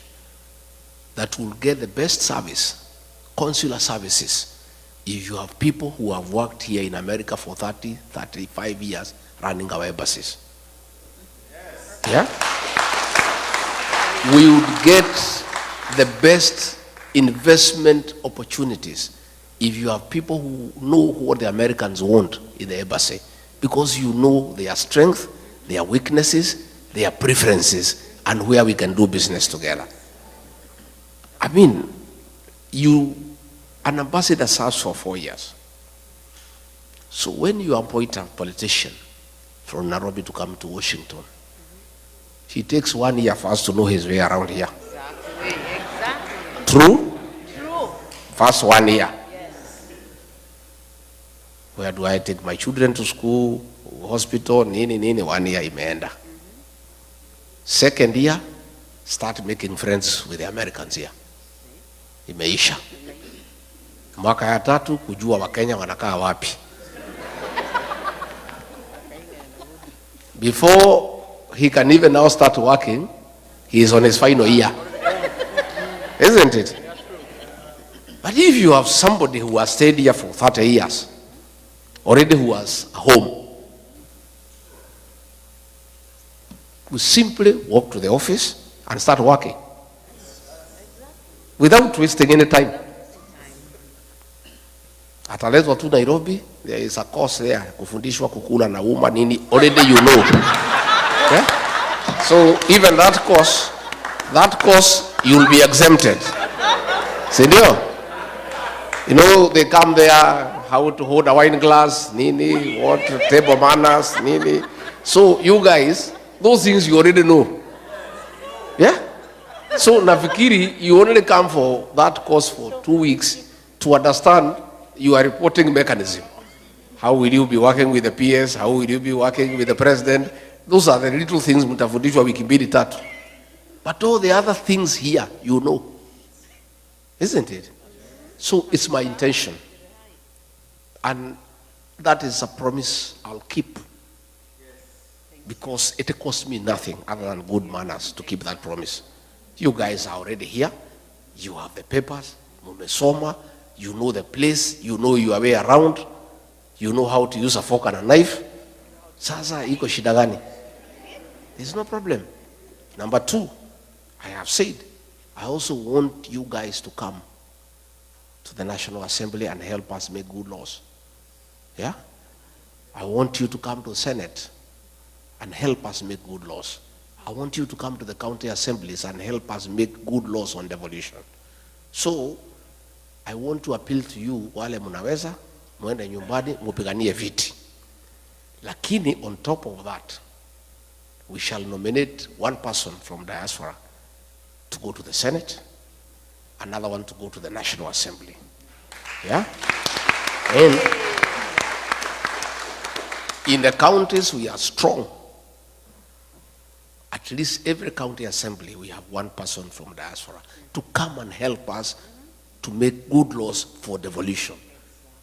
Speaker 3: that we'll get the best service, consular services, if you have people who have worked here in America for 30, 35 years running our embassies. Yeah? We would get the best investment opportunities if you have people who know what the Americans want in the embassy, because you know their strength, their weaknesses, their preferences, and where we can do business together. I mean, an ambassador serves for 4 years. So when you appoint a politician from Nairobi to come to Washington, he takes 1 year for us to know his way around here. Exactly. True? True. First 1 year. Yes. Where do I take my children to school, hospital, nini, 1 year imeenda. Second year, start making friends with the Americans here. Imeisha. Mwaka ya tatu, kujua Wakenya wanakaa wapi. Before he can even now start working, he is on his final year. Isn't it? But if you have somebody who has stayed here for 30 years, already who has a home, we simply walk to the office and start working without wasting any time. Ataletwa tu Nairobi, there is a course there, kufundishwa kukula na uma nini, already you know. Yeah? So even that course you'll be exempted. Senor, you know, they come there, how to hold a wine glass, nini, what, table manners, nini. So you guys, those things you already know. Yeah? So nafikiri, you only come for that course for 2 weeks to understand your reporting mechanism. How will you be working with the PS? How will you be working with the president? Those are the little things mtafundishwa wiki mbili tatu. But all the other things here, you know. Isn't it? So it's my intention. And that is a promise I'll keep. Because it costs me nothing other than good manners to keep that promise. You guys are already here. You have the papers. Mumesoma. You know the place. You know your way around. You know how to use a fork and a knife. Sasa iko shida gani? There's no problem. Number 2, I have said, I also want you guys to come to the National Assembly and help us make good laws. Yeah? I want you to come to the Senate and help us make good laws. I want you to come to the county assemblies and help us make good laws on devolution. So, I want to appeal to you, wale munaweza, muende nyumbani, mupiganie viti. Lakini on top of that, we shall nominate one person from diaspora to go to the Senate, another one to go to the National Assembly. Yeah? And In the counties, we are strong. At least every county assembly, we have one person from diaspora to come and help us to make good laws for devolution.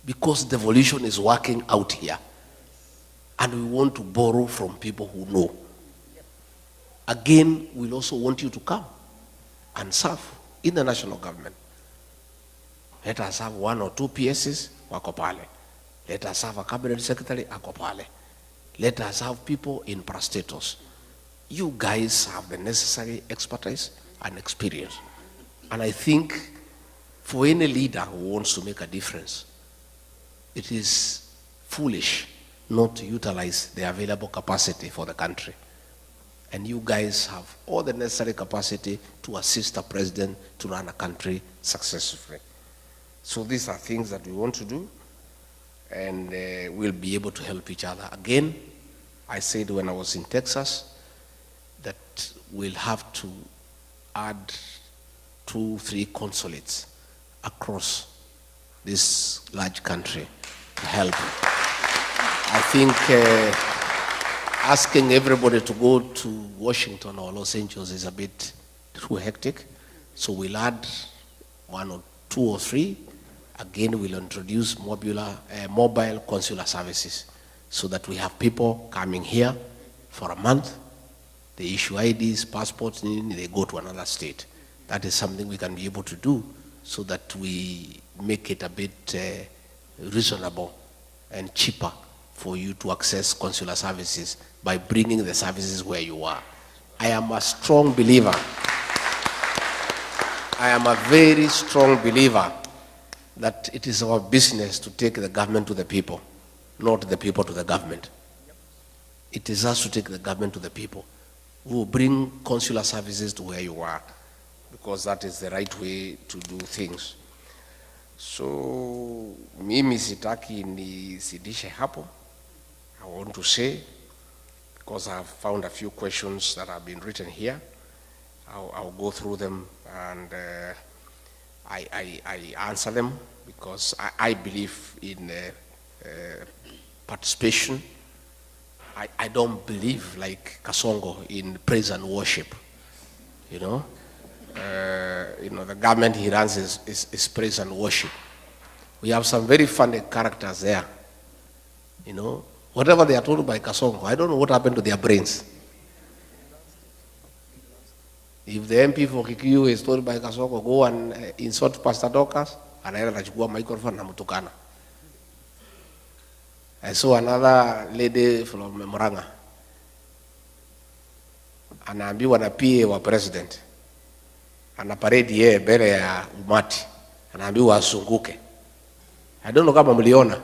Speaker 3: Because devolution is working out here. And we want to borrow from people who know. Again, we'll also want you to come and serve in the national government. Let us have 1 or 2 PSs, wako pale. Let us have a cabinet secretary, ako pale. Let us have people in parastatals. You guys have the necessary expertise and experience. And I think for any leader who wants to make a difference, it is foolish not to utilize the available capacity for the country. And you guys have all the necessary capacity to assist the president to run a country successfully. So these are things that we want to do, and we'll be able to help each other. Again, I said when I was in Texas that we'll have to add 2-3 consulates across this large country to help. I think asking everybody to go to Washington or Los Angeles is a bit too hectic. So we'll add 1 or 2 or 3. Again, we'll introduce mobile consular services so that we have people coming here for a month. They issue IDs, passports, and they go to another state. That is something we can be able to do so that we make it a bit reasonable and cheaper for you to access consular services by bringing the services where you are. I am a strong believer. I am a very strong believer that it is our business to take the government to the people, not the people to the government. It is us to take the government to the people. We will bring consular services to where you are, because that is the right way to do things. So, mimi sitaki nisidishe hapo. I want to say, because I have found a few questions that have been written here, I'll go through them and I answer them, because I believe in participation. I don't believe, like Kasongo, in praise and worship. You know, the government he runs is praise and worship. We have some very funny characters there. You know, whatever they are told by Kasongo, I don't know what happened to their brains. If the MP for Kikuyu is told by Kasongo, go and insult Pastor Dorcas, anaenda anachukua microphone na mtukana. I saw another lady from Murang'a. Anaambiwa na PA wa president. Anaparedi yeye mbele ya umati. Anaambiwa asunguke. I don't know kama mliona.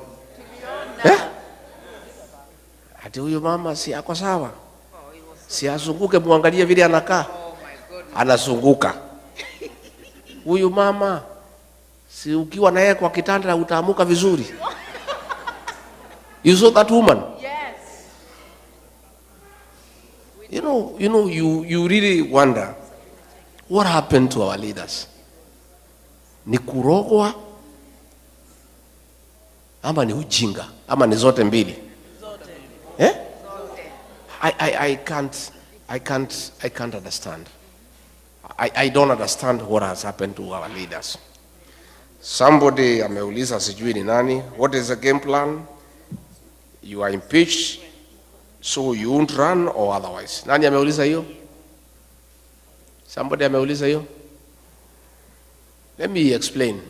Speaker 3: Ati huyu mama si ako sawa. Si asunguke, muangalie vile anakaa. Anasunguka. Huyu mama si ukiwa na yeye kwa kitanda utaamuka vizuri. You saw that woman?
Speaker 4: Yes.
Speaker 3: You really wonder what happened to our leaders. Ni kurogwa ama ni ujinga ama ni zote mbili? Eh? I can't understand. I don't understand what has happened to our leaders. Somebody ameuliza sijui ni nani, what is the game plan? You are impeached, so you won't run or otherwise. Nani ameuliza hiyo? Somebody ameuliza hiyo? Let me explain.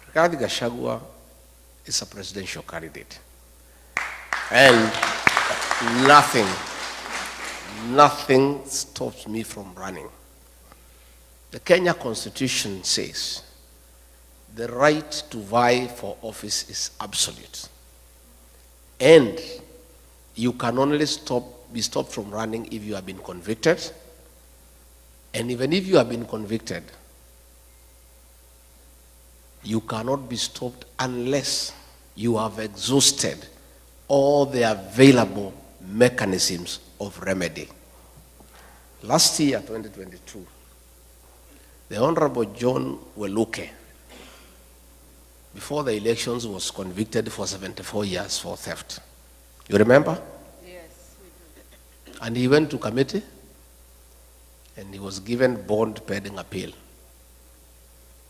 Speaker 3: Rigathi Gachagua is a presidential candidate. And nothing stops me from running. The Kenya Constitution says the right to vie for office is absolute. And you can only be stopped from running if you have been convicted. And even if you have been convicted, you cannot be stopped unless you have exhausted all the available mechanisms of remedy. Last year, 2022, the Honorable John Weluke, before before the elections was convicted for 74 years for theft. You remember?
Speaker 4: Yes, we do.
Speaker 3: And he went to committee and he was given bond pending appeal.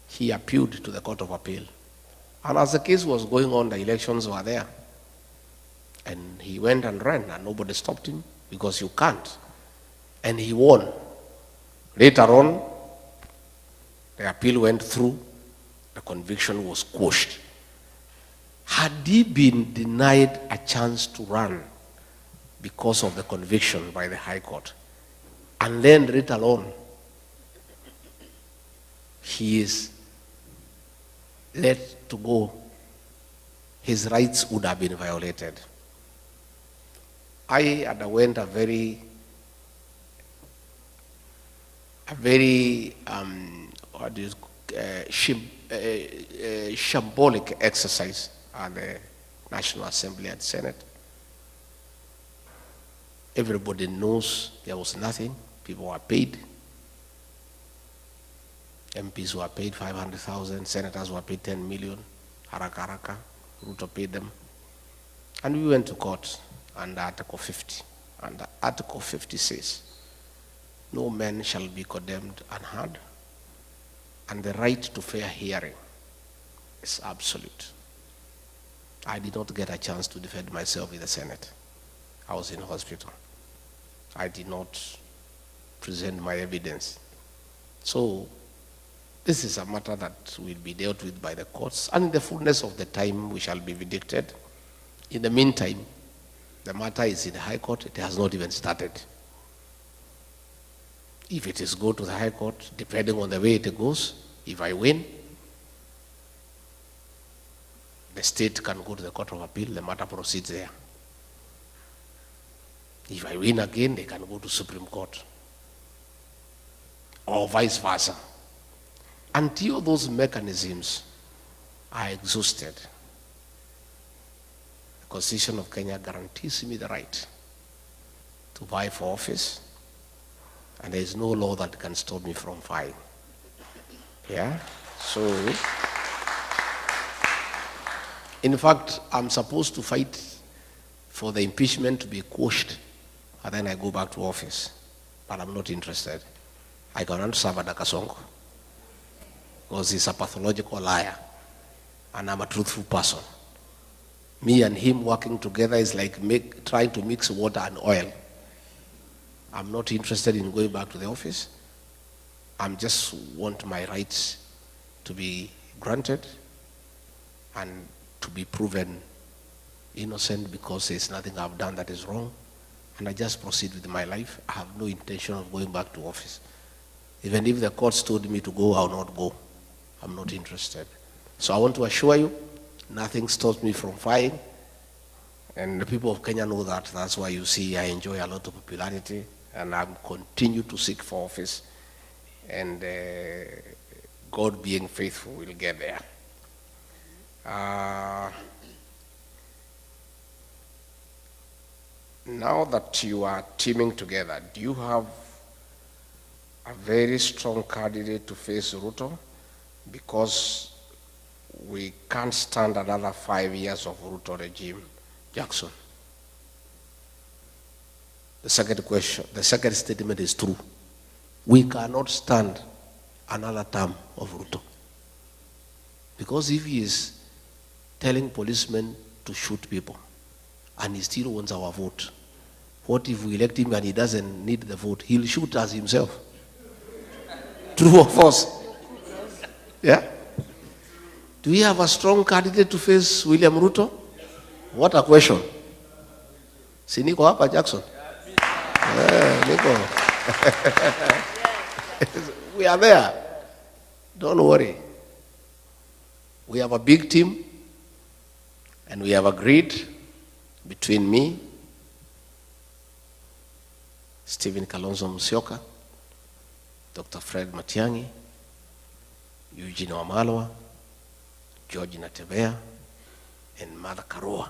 Speaker 3: He appealed to the Court of Appeal. And as the case was going on, the elections were there. And he went and ran and nobody stopped him because you can't. And he won. Later on, the appeal went through, the conviction was quashed. Had he been denied a chance to run because of the conviction by the High Court, and then let alone he is let to go, his rights would have been violated. I underwent a very shambolic exercise at the National Assembly and Senate. Everybody knows there was nothing. People were paid. MPs were paid 500,000. Senators were paid 10 million. Haraka, Ruto paid them. And we went to court under Article 50. And Article 50 says, no man shall be condemned unheard, and the right to fair hearing is absolute. I did not get a chance to defend myself in the Senate. I was in hospital. I did not present my evidence. So this is a matter that will be dealt with by the courts, and in the fullness of the time we shall be vindicted. In the meantime, the matter is in the High Court. It has not even started. If it is go to the High Court, depending on the way it goes, if I win, the state can go to the Court of Appeal, the matter proceeds there. If I win again, they can go to Supreme Court. Or vice versa. Until those mechanisms are exhausted, the Constitution of Kenya guarantees me the right to vie for office, and there is no law that can stop me from vying. Yeah? So, in fact, I'm supposed to fight for the impeachment to be quashed, and then I go back to office. But I'm not interested. I cannot serve under Kasongo, because he's a pathological liar, and I'm a truthful person. Me and him working together is like trying to mix water and oil. I'm not interested in going back to the office. I just want my rights to be granted and to be proven innocent because there's nothing I've done that is wrong. And I just proceed with my life. I have no intention of going back to office. Even if the courts told me to go, I will not go. I'm not interested. So I want to assure you, nothing stops me from fighting. And the people of Kenya know that. That's why you see I enjoy a lot of popularity, and I continue to seek for office. And God being faithful will get there. Now that you are teaming together, do you have a very strong candidate to face Ruto? Because we can't stand another 5 years of Ruto regime. Jackson. The second statement is true. We cannot stand another term of Ruto. Because if he is telling policemen to shoot people and he still wants our vote, what if we elect him and he doesn't need the vote? He'll shoot us himself. True or false? Yeah? Do we have a strong candidate to face William Ruto? What a question. Si niko hapa Jackson? Niko. We are there. Don't worry. We have a big team, and we have agreed between me, Stephen Kalonzo Musyoka, Dr. Fred Matiang'i, Eugene Wamalwa, George Natebea, and Mother Karua.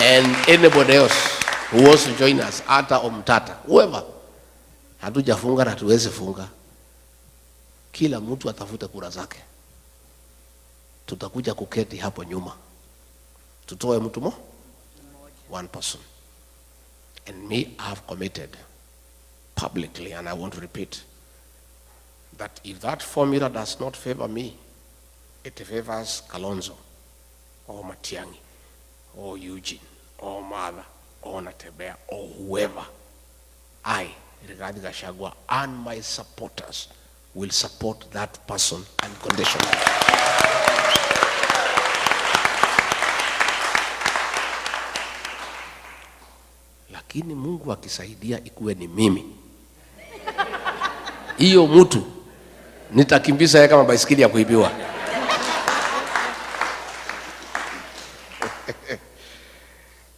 Speaker 3: And anybody else who wants to join us, Ata or Mtata, whoever, hatujafunga na tuweze funga. Kila mtu atafute kura zake. tutakuja kuketi hapo nyuma, tutoe mtu one person. And me, I have committed publicly, and I want to repeat, that if that formula does not favor me, it favors Kalonzo, or Matiang'i, or Eugene, or Mother, or Natebea, or whoever, I, Rigathi Gachagua, and my supporters will support that person unconditionally. Lakini Mungu akisaidia ikuwe ni mimi, hiyo mtu nitakimbiza yeye kama baisikeli ya kuibiwa.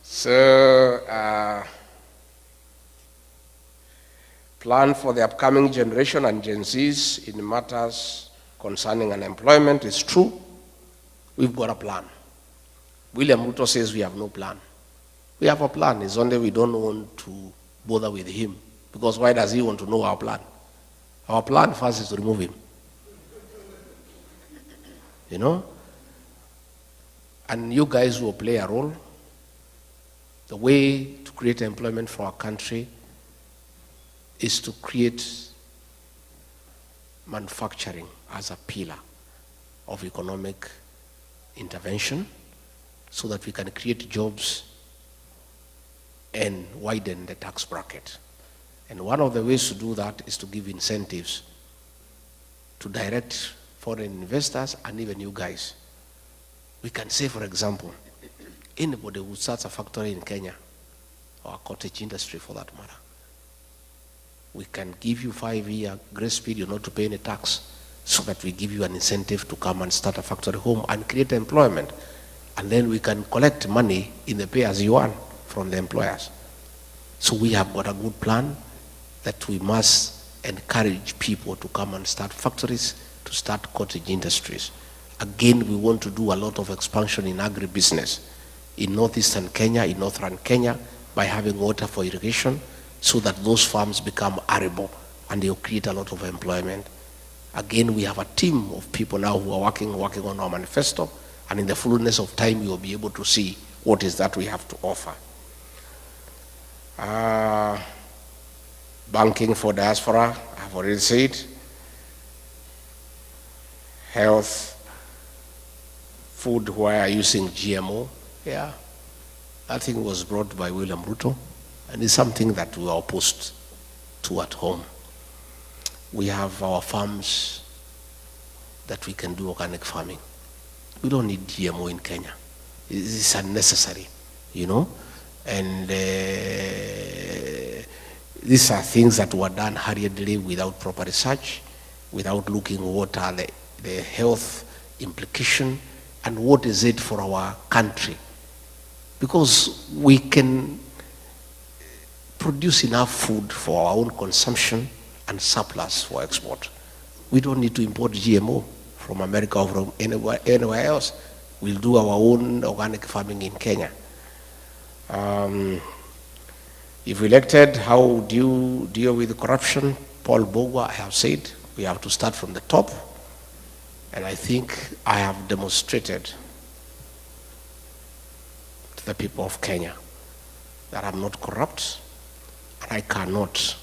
Speaker 3: So, plan for the upcoming generation and Gen Zs in matters concerning unemployment is true. We've got a plan. William Ruto says we have no plan. We have a plan. It's only we don't want to bother with him. Because why does he want to know our plan? Our plan first is to remove him. You know? And you guys will play a role. The way to create employment for our country is to create manufacturing as a pillar of economic intervention so that we can create jobs and widen the tax bracket. And one of the ways to do that is to give incentives to direct foreign investors and even you guys. We can say, for example, anybody who starts a factory in Kenya, or a cottage industry for that matter, we can give you 5-year grace period not to pay any tax so that we give you an incentive to come and start a factory home and create employment. And then we can collect money in the pay-as-you-earn from the employers. So we have got a good plan that we must encourage people to come and start factories, to start cottage industries. Again, we want to do a lot of expansion in agribusiness in northeastern Kenya, in northern Kenya, by having water for irrigation, so that those farms become arable and they'll create a lot of employment. Again, we have a team of people now who are working on our manifesto, and in the fullness of time, you will be able to see what is that we have to offer. Banking for diaspora, I've already said. Health, food where using GMO, yeah. That thing was brought by William Ruto, and it's something that we are opposed to at home. We have our farms that we can do organic farming. We don't need GMO in Kenya. It's unnecessary, you know. And these are things that were done hurriedly without proper research, without looking what are the health implication and what is it for our country. Because we can produce enough food for our own consumption and surplus for export. We don't need to import GMO from America or from anywhere else. We'll do our own organic farming in Kenya. If elected, how do you deal with corruption? Paul Bogwa, I have said, we have to start from the top. And I think I have demonstrated to the people of Kenya that I'm not corrupt, and I cannot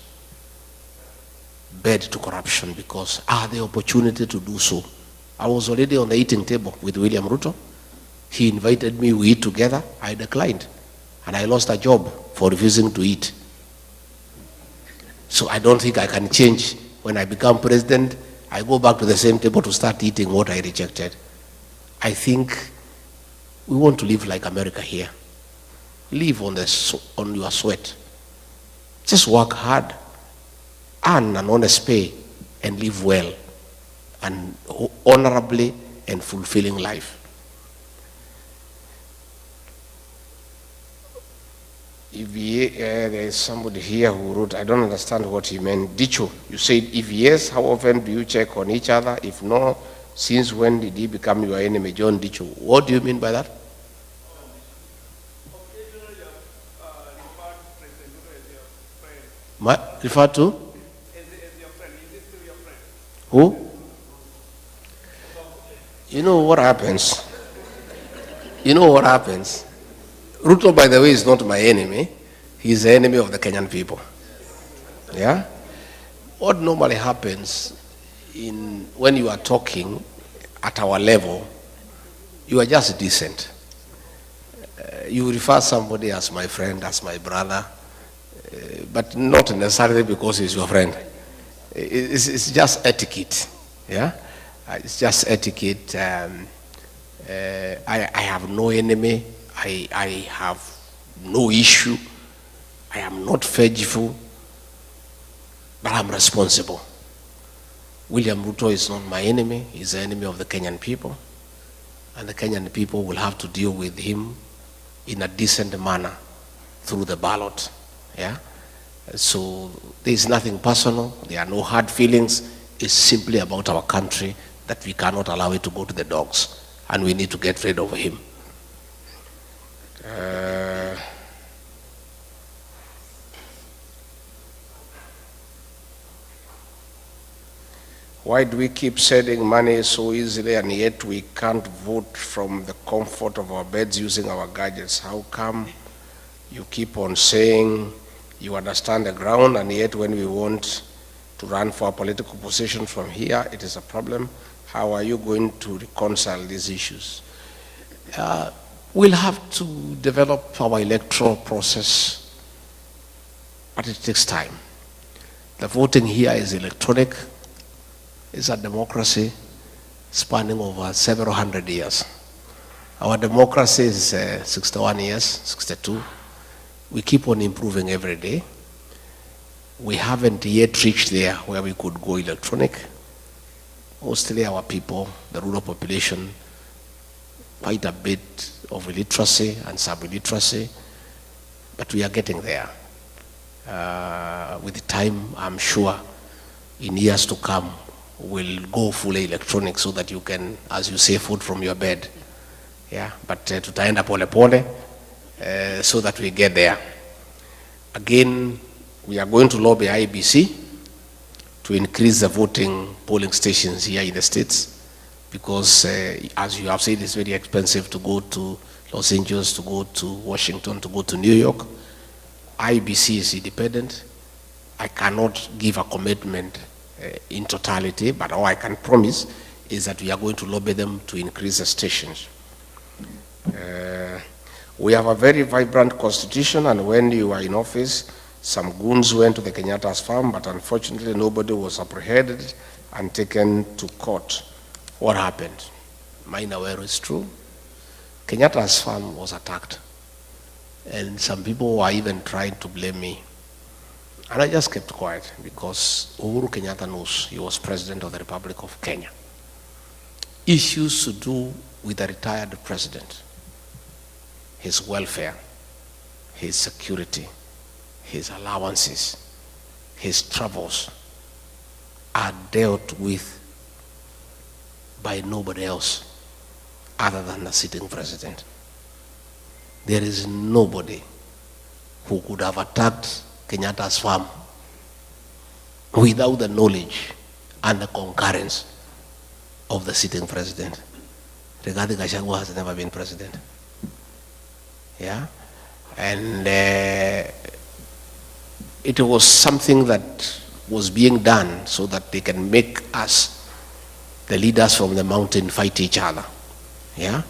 Speaker 3: bed to corruption because I had the opportunity to do so. I was already on the eating table with William Ruto. He invited me, we eat together. I declined, and I lost a job for refusing to eat. So I don't think I can change. When I become president, I go back to the same table to start eating what I rejected. I think we want to live like America here. Live on your sweat. Just work hard, earn an honest pay, and live well and honorably and fulfilling life. There is somebody here who wrote, I don't understand what he meant. Dicho, you said, if yes, how often do you check on each other? If no, since when did he become your enemy, John Dicho? What do you mean by that? Refer to? As your friend. Is this still your friend? Who? You know what happens? You know what happens? Ruto, by the way, is not my enemy. He's the enemy of the Kenyan people. Yeah? What normally happens when you are talking at our level, you are just decent. You refer somebody as my friend, as my brother, but not necessarily because he's your friend. It's just etiquette. Yeah? It's just etiquette. I have no enemy. I have no issue. I am not vengeful, but I'm responsible. William Ruto is not my enemy. He's the enemy of the Kenyan people. And the Kenyan people will have to deal with him in a decent manner through the ballot. Yeah? So there is nothing personal. There are no hard feelings. It's simply about our country that we cannot allow it to go to the dogs. And we need to get rid of him. Why do we keep sending money so easily and yet we can't vote from the comfort of our beds using our gadgets? How come you keep on saying you understand the ground and yet when we want to run for a political position from here, it is a problem? How are you going to reconcile these issues? We'll have to develop our electoral process, but it takes time. The voting here is electronic. It's a democracy spanning over several hundred years. Our democracy is 61 years, 62. We keep on improving every day. We haven't yet reached there where we could go electronic. Mostly our people, the rural population, quite a bit of illiteracy and sub-illiteracy, but we are getting there. With time, I'm sure, in years to come, we'll go fully electronic so that you can, as you say, vote from your bed. Yeah, but tutaenda pole pole so that we get there. Again, we are going to lobby IBC to increase the voting polling stations here in the states because, as you have said, it's very expensive to go to Los Angeles, to go to Washington, to go to New York. IBC is independent. I cannot give a commitment in totality, but all I can promise is that we are going to lobby them to increase the stations. We have a very vibrant constitution, and when you were in office, some goons went to the Kenyatta's farm, but unfortunately nobody was apprehended and taken to court. What happened? Mine aware is true. Kenyatta's farm was attacked, and some people were even trying to blame me. And I just kept quiet because Uhuru Kenyatta knows he was president of the Republic of Kenya. Issues to do with a retired president, his welfare, his security, his allowances, his travels are dealt with by nobody else other than the sitting president. There is nobody who could have attacked Kenyatta's farm without the knowledge and the concurrence of the sitting president. Rigathi Gachagua has never been president. Yeah? And it was something that was being done so that they can make us, the leaders from the mountain, fight each other. Yeah?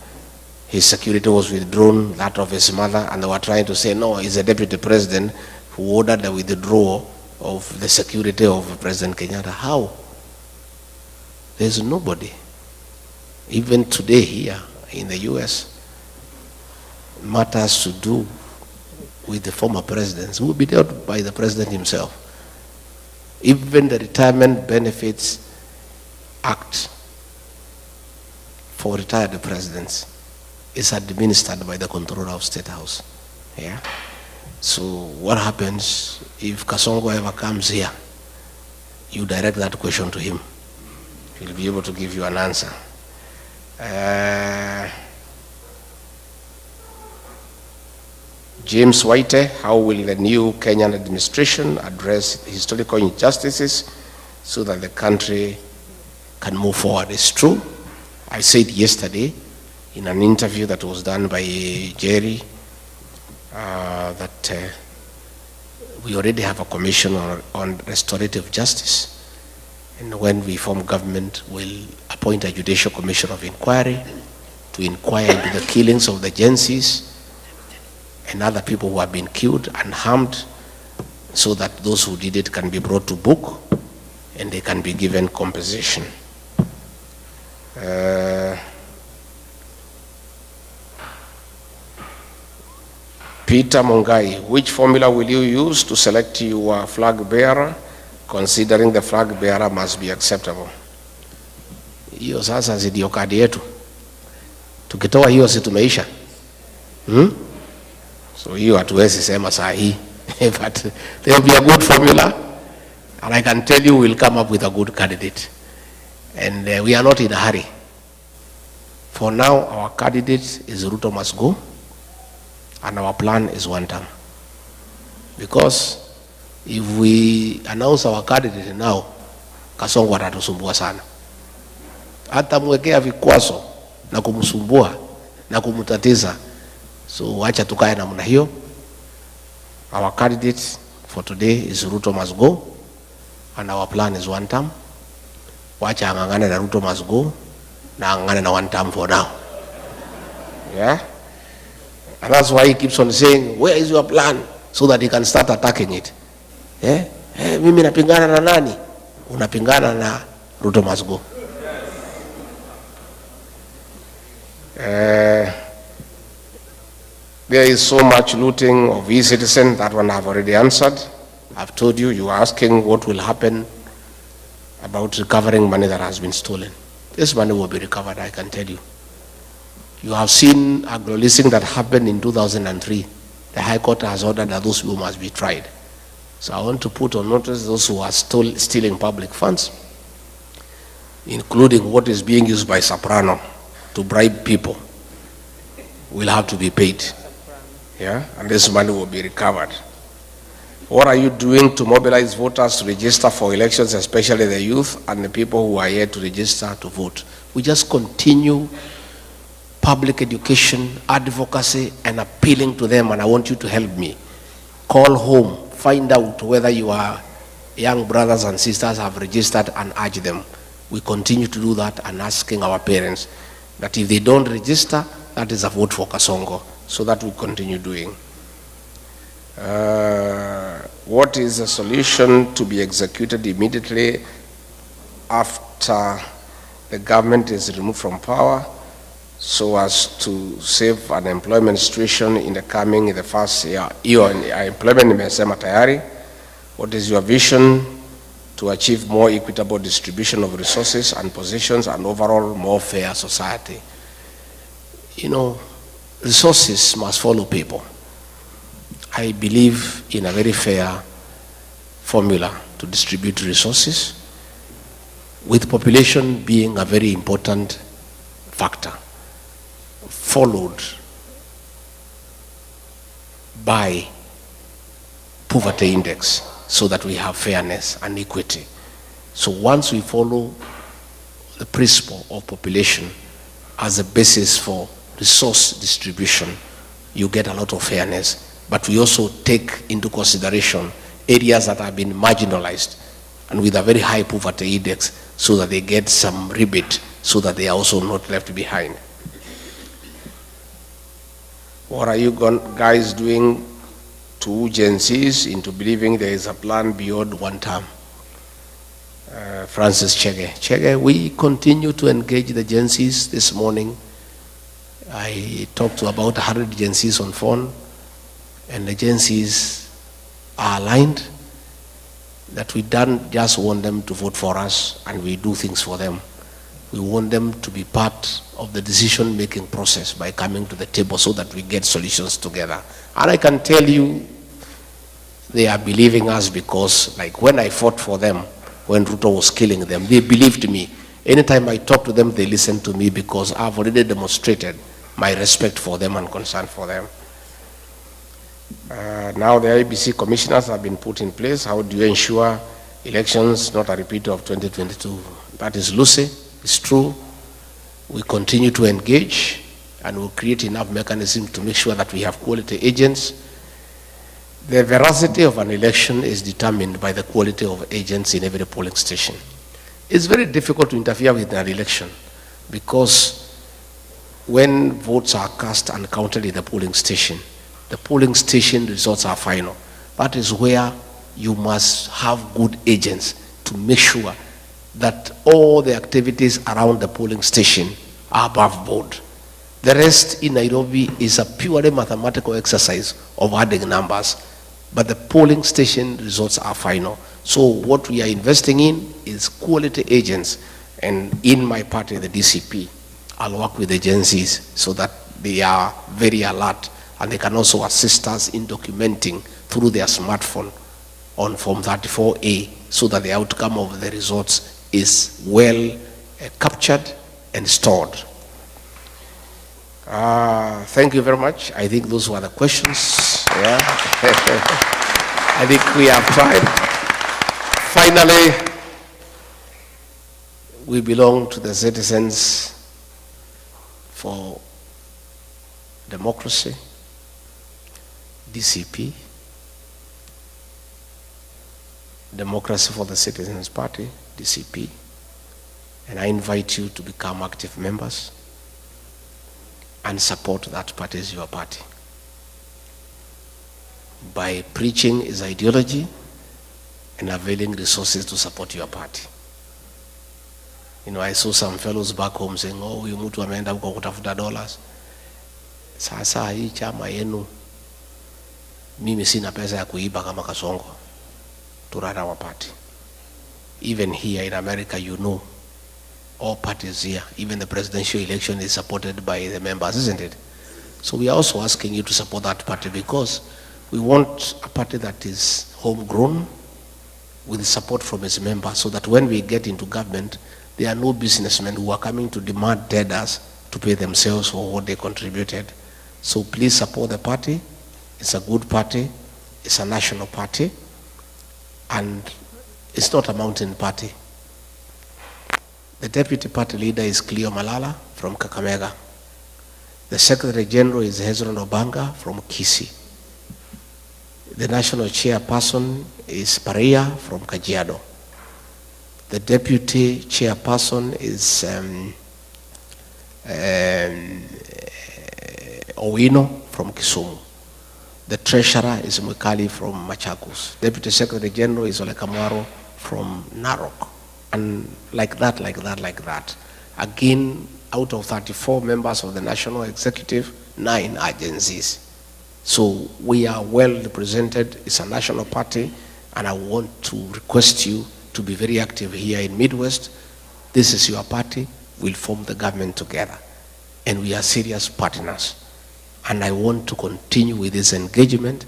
Speaker 3: His security was withdrawn, that of his mother, and they were trying to say, no, he's the deputy president who ordered the withdrawal of the security of President Kenyatta. How? There's nobody. Even today here in the US, matters to do with the former presidents will be dealt by the president himself. Even the Retirement Benefits Act for retired presidents is administered by the controller of State House. Yeah? So what happens if Kasongo ever comes here? You direct that question to him. He'll be able to give you an answer. James Waite, how will the new Kenyan administration address historical injustices so that the country can move forward? It's true. I said yesterday in an interview that was done by Jerry that we already have a commission on restorative justice. And when we form government, we'll appoint a judicial commission of inquiry to inquire into the killings of the Gensis and other people who have been killed and harmed, so that those who did it can be brought to book and they can be given compensation. Peter Mongai, which formula will you use to select your flag bearer, considering the flag bearer must be acceptable? Hiyo sasa ndio kadi yetu. Tukitoa hiyo si tumeisha. So hiyo hatuwezi sema saa hii. But there will be a good formula, and I can tell you we'll come up with a good candidate. And we are not in a hurry. For now, our candidate is Ruto must go, and our plan is one term. Because if we announce our candidate now, Kasongo atatusumbua sana. Hata mwekea vikwazo na kumsumbua na kumutatiza. So wacha tukae namna hiyo. Our candidate for today is Ruto must go, and our plan is one term. Wacha angangane na Ruto must go, na angangane na one term for now. Yeah? And that's why he keeps on saying, where is your plan? So that he can start attacking it. Yeah? Mimi napingana na nani? Unapingana na Ruto must go. There is so much looting of e-citizen, that one I've already answered. I've told you, you are asking what will happen about recovering money that has been stolen. This money will be recovered, I can tell you. You have seen a listing that happened in 2003. The High Court has ordered that those people must be tried. So I want to put on notice those who are still stealing public funds, including what is being used by Soprano to bribe people, will have to be paid. Yeah, and this money will be recovered. What are you doing to mobilize voters to register for elections, especially the youth and the people who are here to register to vote? We just continue public education, advocacy, and appealing to them, and I want you to help me. Call home, find out whether your young brothers and sisters have registered, and urge them. We continue to do that, and asking our parents that if they don't register, that is a vote for Kasongo. So that we continue doing. What is the solution to be executed immediately after the government is removed from power, so as to save unemployment situation in the first year? Employment imesema tayari. What is your vision to achieve more equitable distribution of resources and positions and overall more fair society? You know, resources must follow people. I believe in a very fair formula to distribute resources, with population being a very important factor, followed by poverty index, so that we have fairness and equity. So once we follow the principle of population as a basis for resource distribution, you get a lot of fairness. But we also take into consideration areas that have been marginalized and with a very high poverty index, so that they get some rebate, so that they are also not left behind. What are you guys doing to Gen Zs into believing there is a plan beyond one term? Francis Chege, we continue to engage the Gen Zs. This morning, I talked to about 100 Gen Zs on phone, and the Gen Zs are aligned that we don't just want them to vote for us and we do things for them. We want them to be part of the decision-making process by coming to the table, so that we get solutions together. And I can tell you, they are believing us, because like when I fought for them, when Ruto was killing them, they believed me. Anytime I talk to them, they listen to me, because I've already demonstrated my respect for them and concern for them. Now the IBC commissioners have been put in place. How do you ensure elections not a repeat of 2022? That is Lucy. It's true. We continue to engage and we'll create enough mechanisms to make sure that we have quality agents. The veracity of an election is determined by the quality of agents in every polling station. It's very difficult to interfere with an election because when votes are cast and counted in the polling station results are final. That is where you must have good agents to make sure that all the activities around the polling station are above board. The rest in Nairobi is a purely mathematical exercise of adding numbers, but the polling station results are final. So what we are investing in is quality agents, and in my party, the DCP, I'll work with agencies so that they are very alert and they can also assist us in documenting through their smartphone on Form 34A so that the outcome of the results is well captured and stored. Thank you very much. I think those were the questions. Yeah. I think we have tried. Finally, we belong to the citizens for democracy, DCP, Democracy for the Citizens Party, DCP, and I invite you to become active members and support that party as your party. By preaching its ideology and availing resources to support your party. You know, I saw some fellows back home saying, oh, huyu mtu ameenda huko kutafuta dollars. Sasa hii chama yenu, mimi sina pesa ya kuiba kama Kasongo to run our party. Even here in America, you know, all parties here, even the presidential election is supported by the members, isn't it? So we are also asking you to support that party because we want a party that is homegrown with support from its members so that when we get into government, there are no businessmen who are coming to demand tenders to pay themselves for what they contributed. So please support the party. It's a good party. It's a national party. And it's not a mountain party. The deputy party leader is Cleo Malala from Kakamega. The secretary general is Hezron Obanga from Kisii. The national chairperson is Paria from Kajiado. The deputy chairperson is Owino from Kisumu. The treasurer is Mwikali from Machakos. Deputy secretary general is Ole Kamwaro from Narok. And like that. Again, out of 34 members of the national executive, 9 agencies. So we are well represented. It's a national party, and I want to request you to be very active here in Midwest. This is your party. We'll form the government together. And we are serious partners. And I want to continue with this engagement.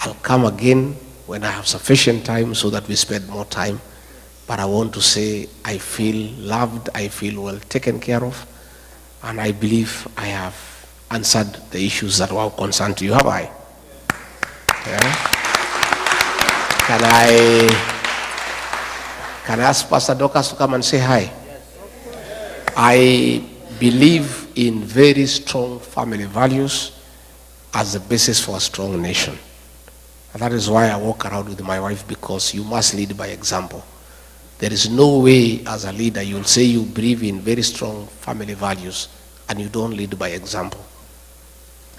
Speaker 3: I'll come again when I have sufficient time so that we spend more time. But I want to say I feel loved, I feel well taken care of, and I believe I have answered the issues that were concerned to you. Have I? Yeah? Can I ask Pastor Dorcas to come and say hi? I believe in very strong family values as the basis for a strong nation. And that is why I walk around with my wife, because you must lead by example. There is no way as a leader you'll say you believe in very strong family values and you don't lead by example.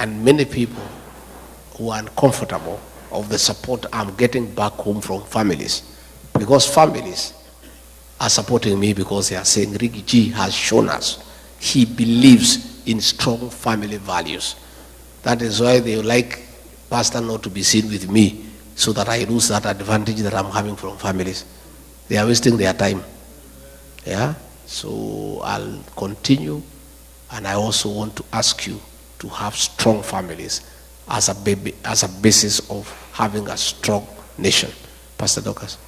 Speaker 3: And many people who are uncomfortable of the support I'm getting back home from families, because families are supporting me because they are saying Rigathi has shown us he believes in strong family values. That is why they like Pastor not to be seen with me, so that I lose that advantage that I'm having from families. They are wasting their time. Yeah? So I'll continue, and I also want to ask you to have strong families as a basis of having a strong nation. Pastor Dorcas.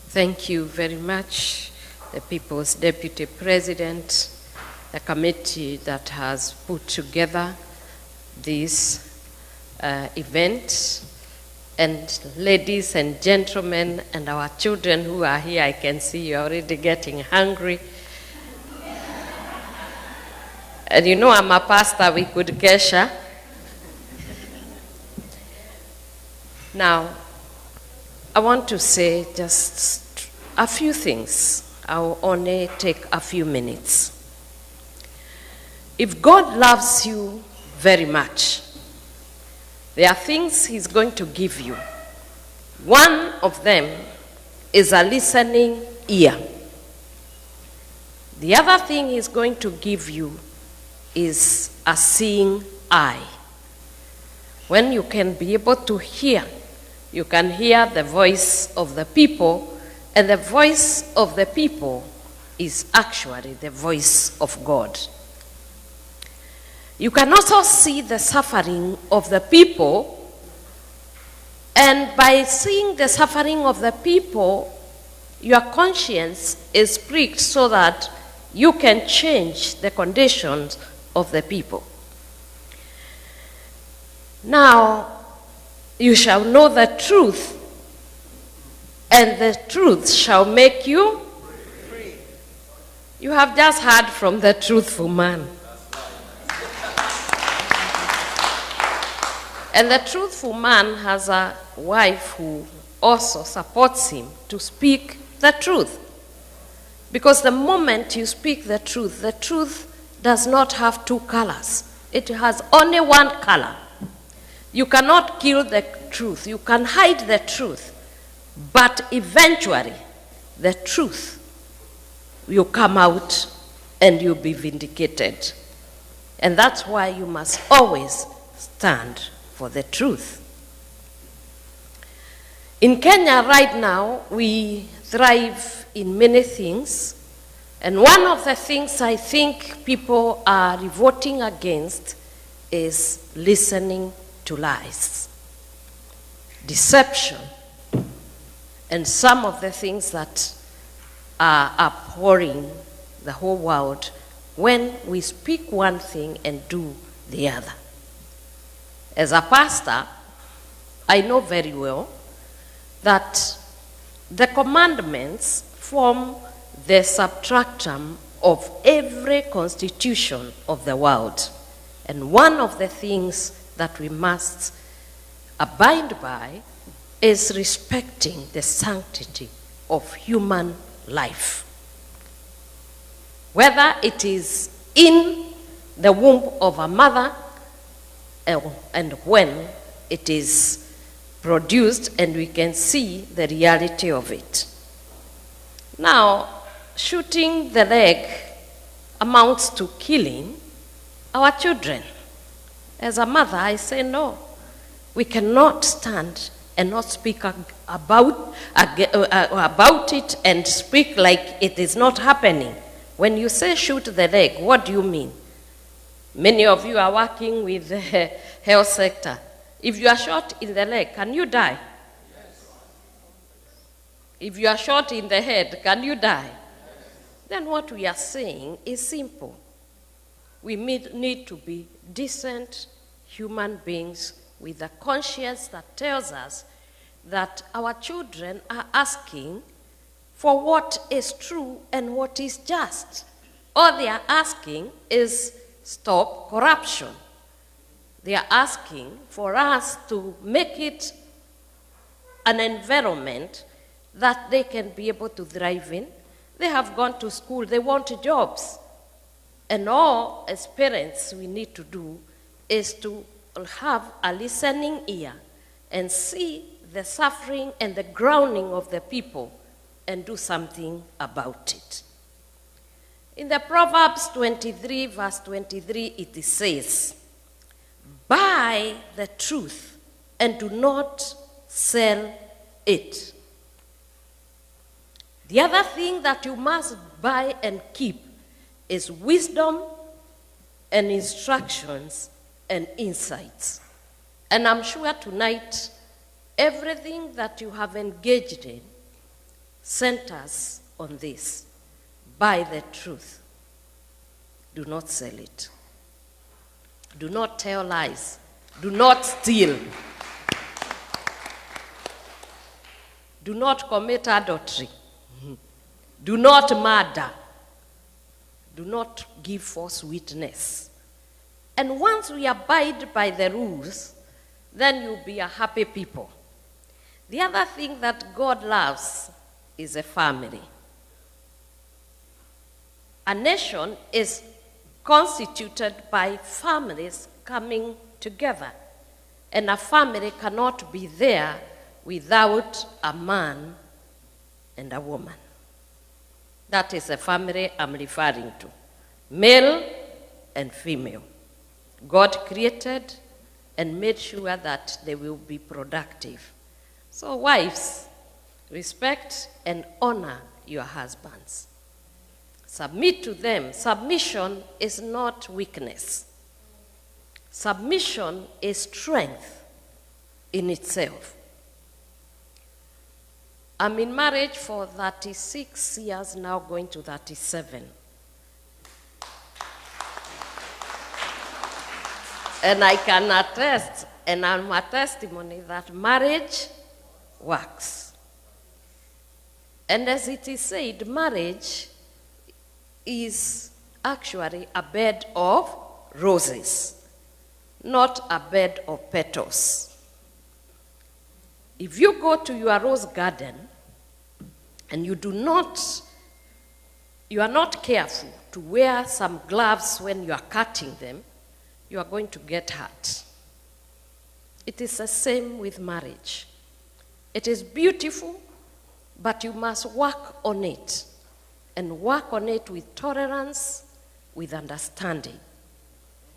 Speaker 4: Thank you very much, the People's Deputy President, the committee that has put together this event. And ladies and gentlemen, and our children who are here, I can see you're already getting hungry. And you know I'm a pastor, we could kesha. Now, I want to say just a few things. I'll only take a few minutes. If God loves you very much, there are things he's going to give you. One of them is a listening ear. The other thing he's going to give you is a seeing eye. When you can be able to hear, you can hear the voice of the people, and the voice of the people is actually the voice of God. You can also see the suffering of the people, and by seeing the suffering of the people, your conscience is pricked so that you can change the conditions of the people. Now, you shall know the truth, and the truth shall make you free. You have just heard from the truthful man. And the truthful man has a wife who also supports him to speak the truth. Because the moment you speak the truth does not have two colors. It has only one color. You cannot kill the truth. You can hide the truth. But eventually, the truth will come out and you'll be vindicated. And that's why you must always stand for the truth. In Kenya right now, we thrive in many things, and one of the things I think people are revolting against is listening to lies, deception, and some of the things that are abhorring the whole world when we speak one thing and do the other. As a pastor, I know very well that the commandments form the substratum of every constitution of the world. And one of the things that we must abide by is respecting the sanctity of human life. Whether it is in the womb of a mother and when it is produced, and we can see the reality of it. Now, shooting the leg amounts to killing our children. As a mother, I say no. We cannot stand and not speak about it and speak like it is not happening. When you say shoot the leg, what do you mean? Many of you are working with the health sector. If you are shot in the leg, can you die? Yes. If you are shot in the head, can you die? Yes. Then what we are saying is simple. We need to be decent human beings with a conscience that tells us that our children are asking for what is true and what is just. All they are asking is stop corruption. They are asking for us to make it an environment that they can be able to thrive in. They have gone to school, they want jobs. And all as parents we need to do is to have a listening ear and see the suffering and the groaning of the people and do something about it. In the Proverbs 23, verse 23, it says, buy the truth and do not sell it. The other thing that you must buy and keep is wisdom and instructions and insights. And I'm sure tonight, everything that you have engaged in centers on this. Buy the truth. Do not sell it. Do not tell lies. Do not steal. Do not commit adultery. Do not murder. Do not give false witness. And once we abide by the rules, then you'll be a happy people. The other thing that God loves is a family. A nation is constituted by families coming together. And a family cannot be there without a man and a woman. That is the family I'm referring to. Male and female. God created and made sure that they will be productive. So wives, respect and honor your husbands. Submit to them. Submission is not weakness. Submission is strength in itself. I'm in marriage for 36 years now, going to 37. And I can attest, and I'm a testimony that marriage works. And as it is said, marriage is actually a bed of roses, not a bed of petals. If you go to your rose garden and you are not careful to wear some gloves when you are cutting them, you are going to get hurt. It is the same with marriage. It is beautiful, but you must work on it, and work on it with tolerance, with understanding.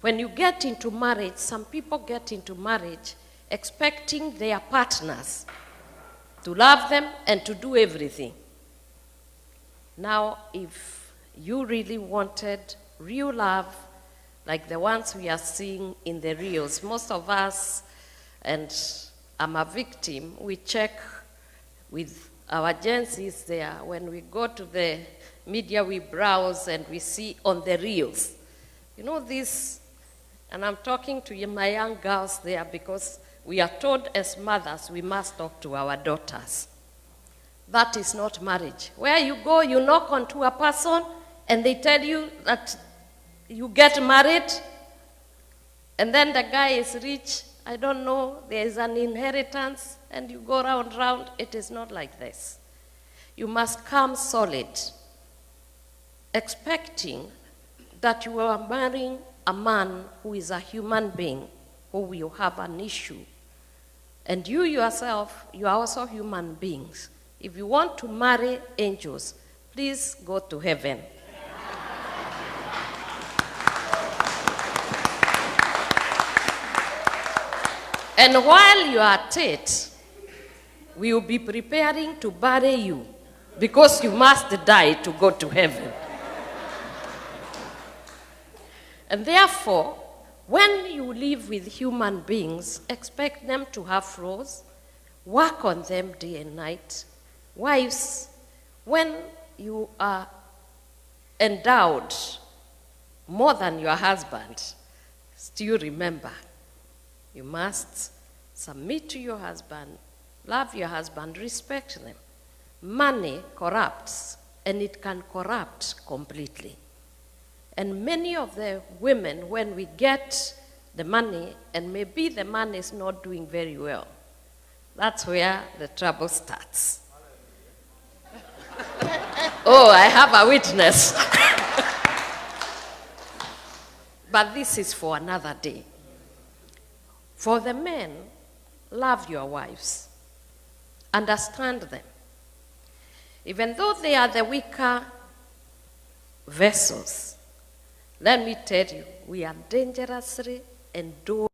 Speaker 4: When you get into marriage, some people get into marriage expecting their partners to love them and to do everything. Now, if you really wanted real love, like the ones we are seeing in the reels, most of us, and I'm a victim, we check with our agencies there. When we go to the media, we browse and we see on the reels. You know this, and I'm talking to my young girls there because we are told as mothers we must talk to our daughters. That is not marriage. Where you go, you knock onto a person and they tell you that you get married, and then the guy is rich, I don't know, there is an inheritance, and you go round. It is not like this. You must come solid, expecting that you are marrying a man who is a human being, who will have an issue. And you yourself, you are also human beings. If you want to marry angels, please go to heaven. And while you are at it, we will be preparing to bury you, because you must die to go to heaven. And therefore, when you live with human beings, expect them to have flaws, work on them day and night. Wives, when you are endowed more than your husband, still remember, you must submit to your husband, love your husband, respect them. Money corrupts, and it can corrupt completely. And many of the women, when we get the money, and maybe the man is not doing very well, that's where the trouble starts. Oh, I have a witness. But this is for another day. For the men, love your wives. Understand them. Even though they are the weaker vessels, let me tell you, we are dangerously endowed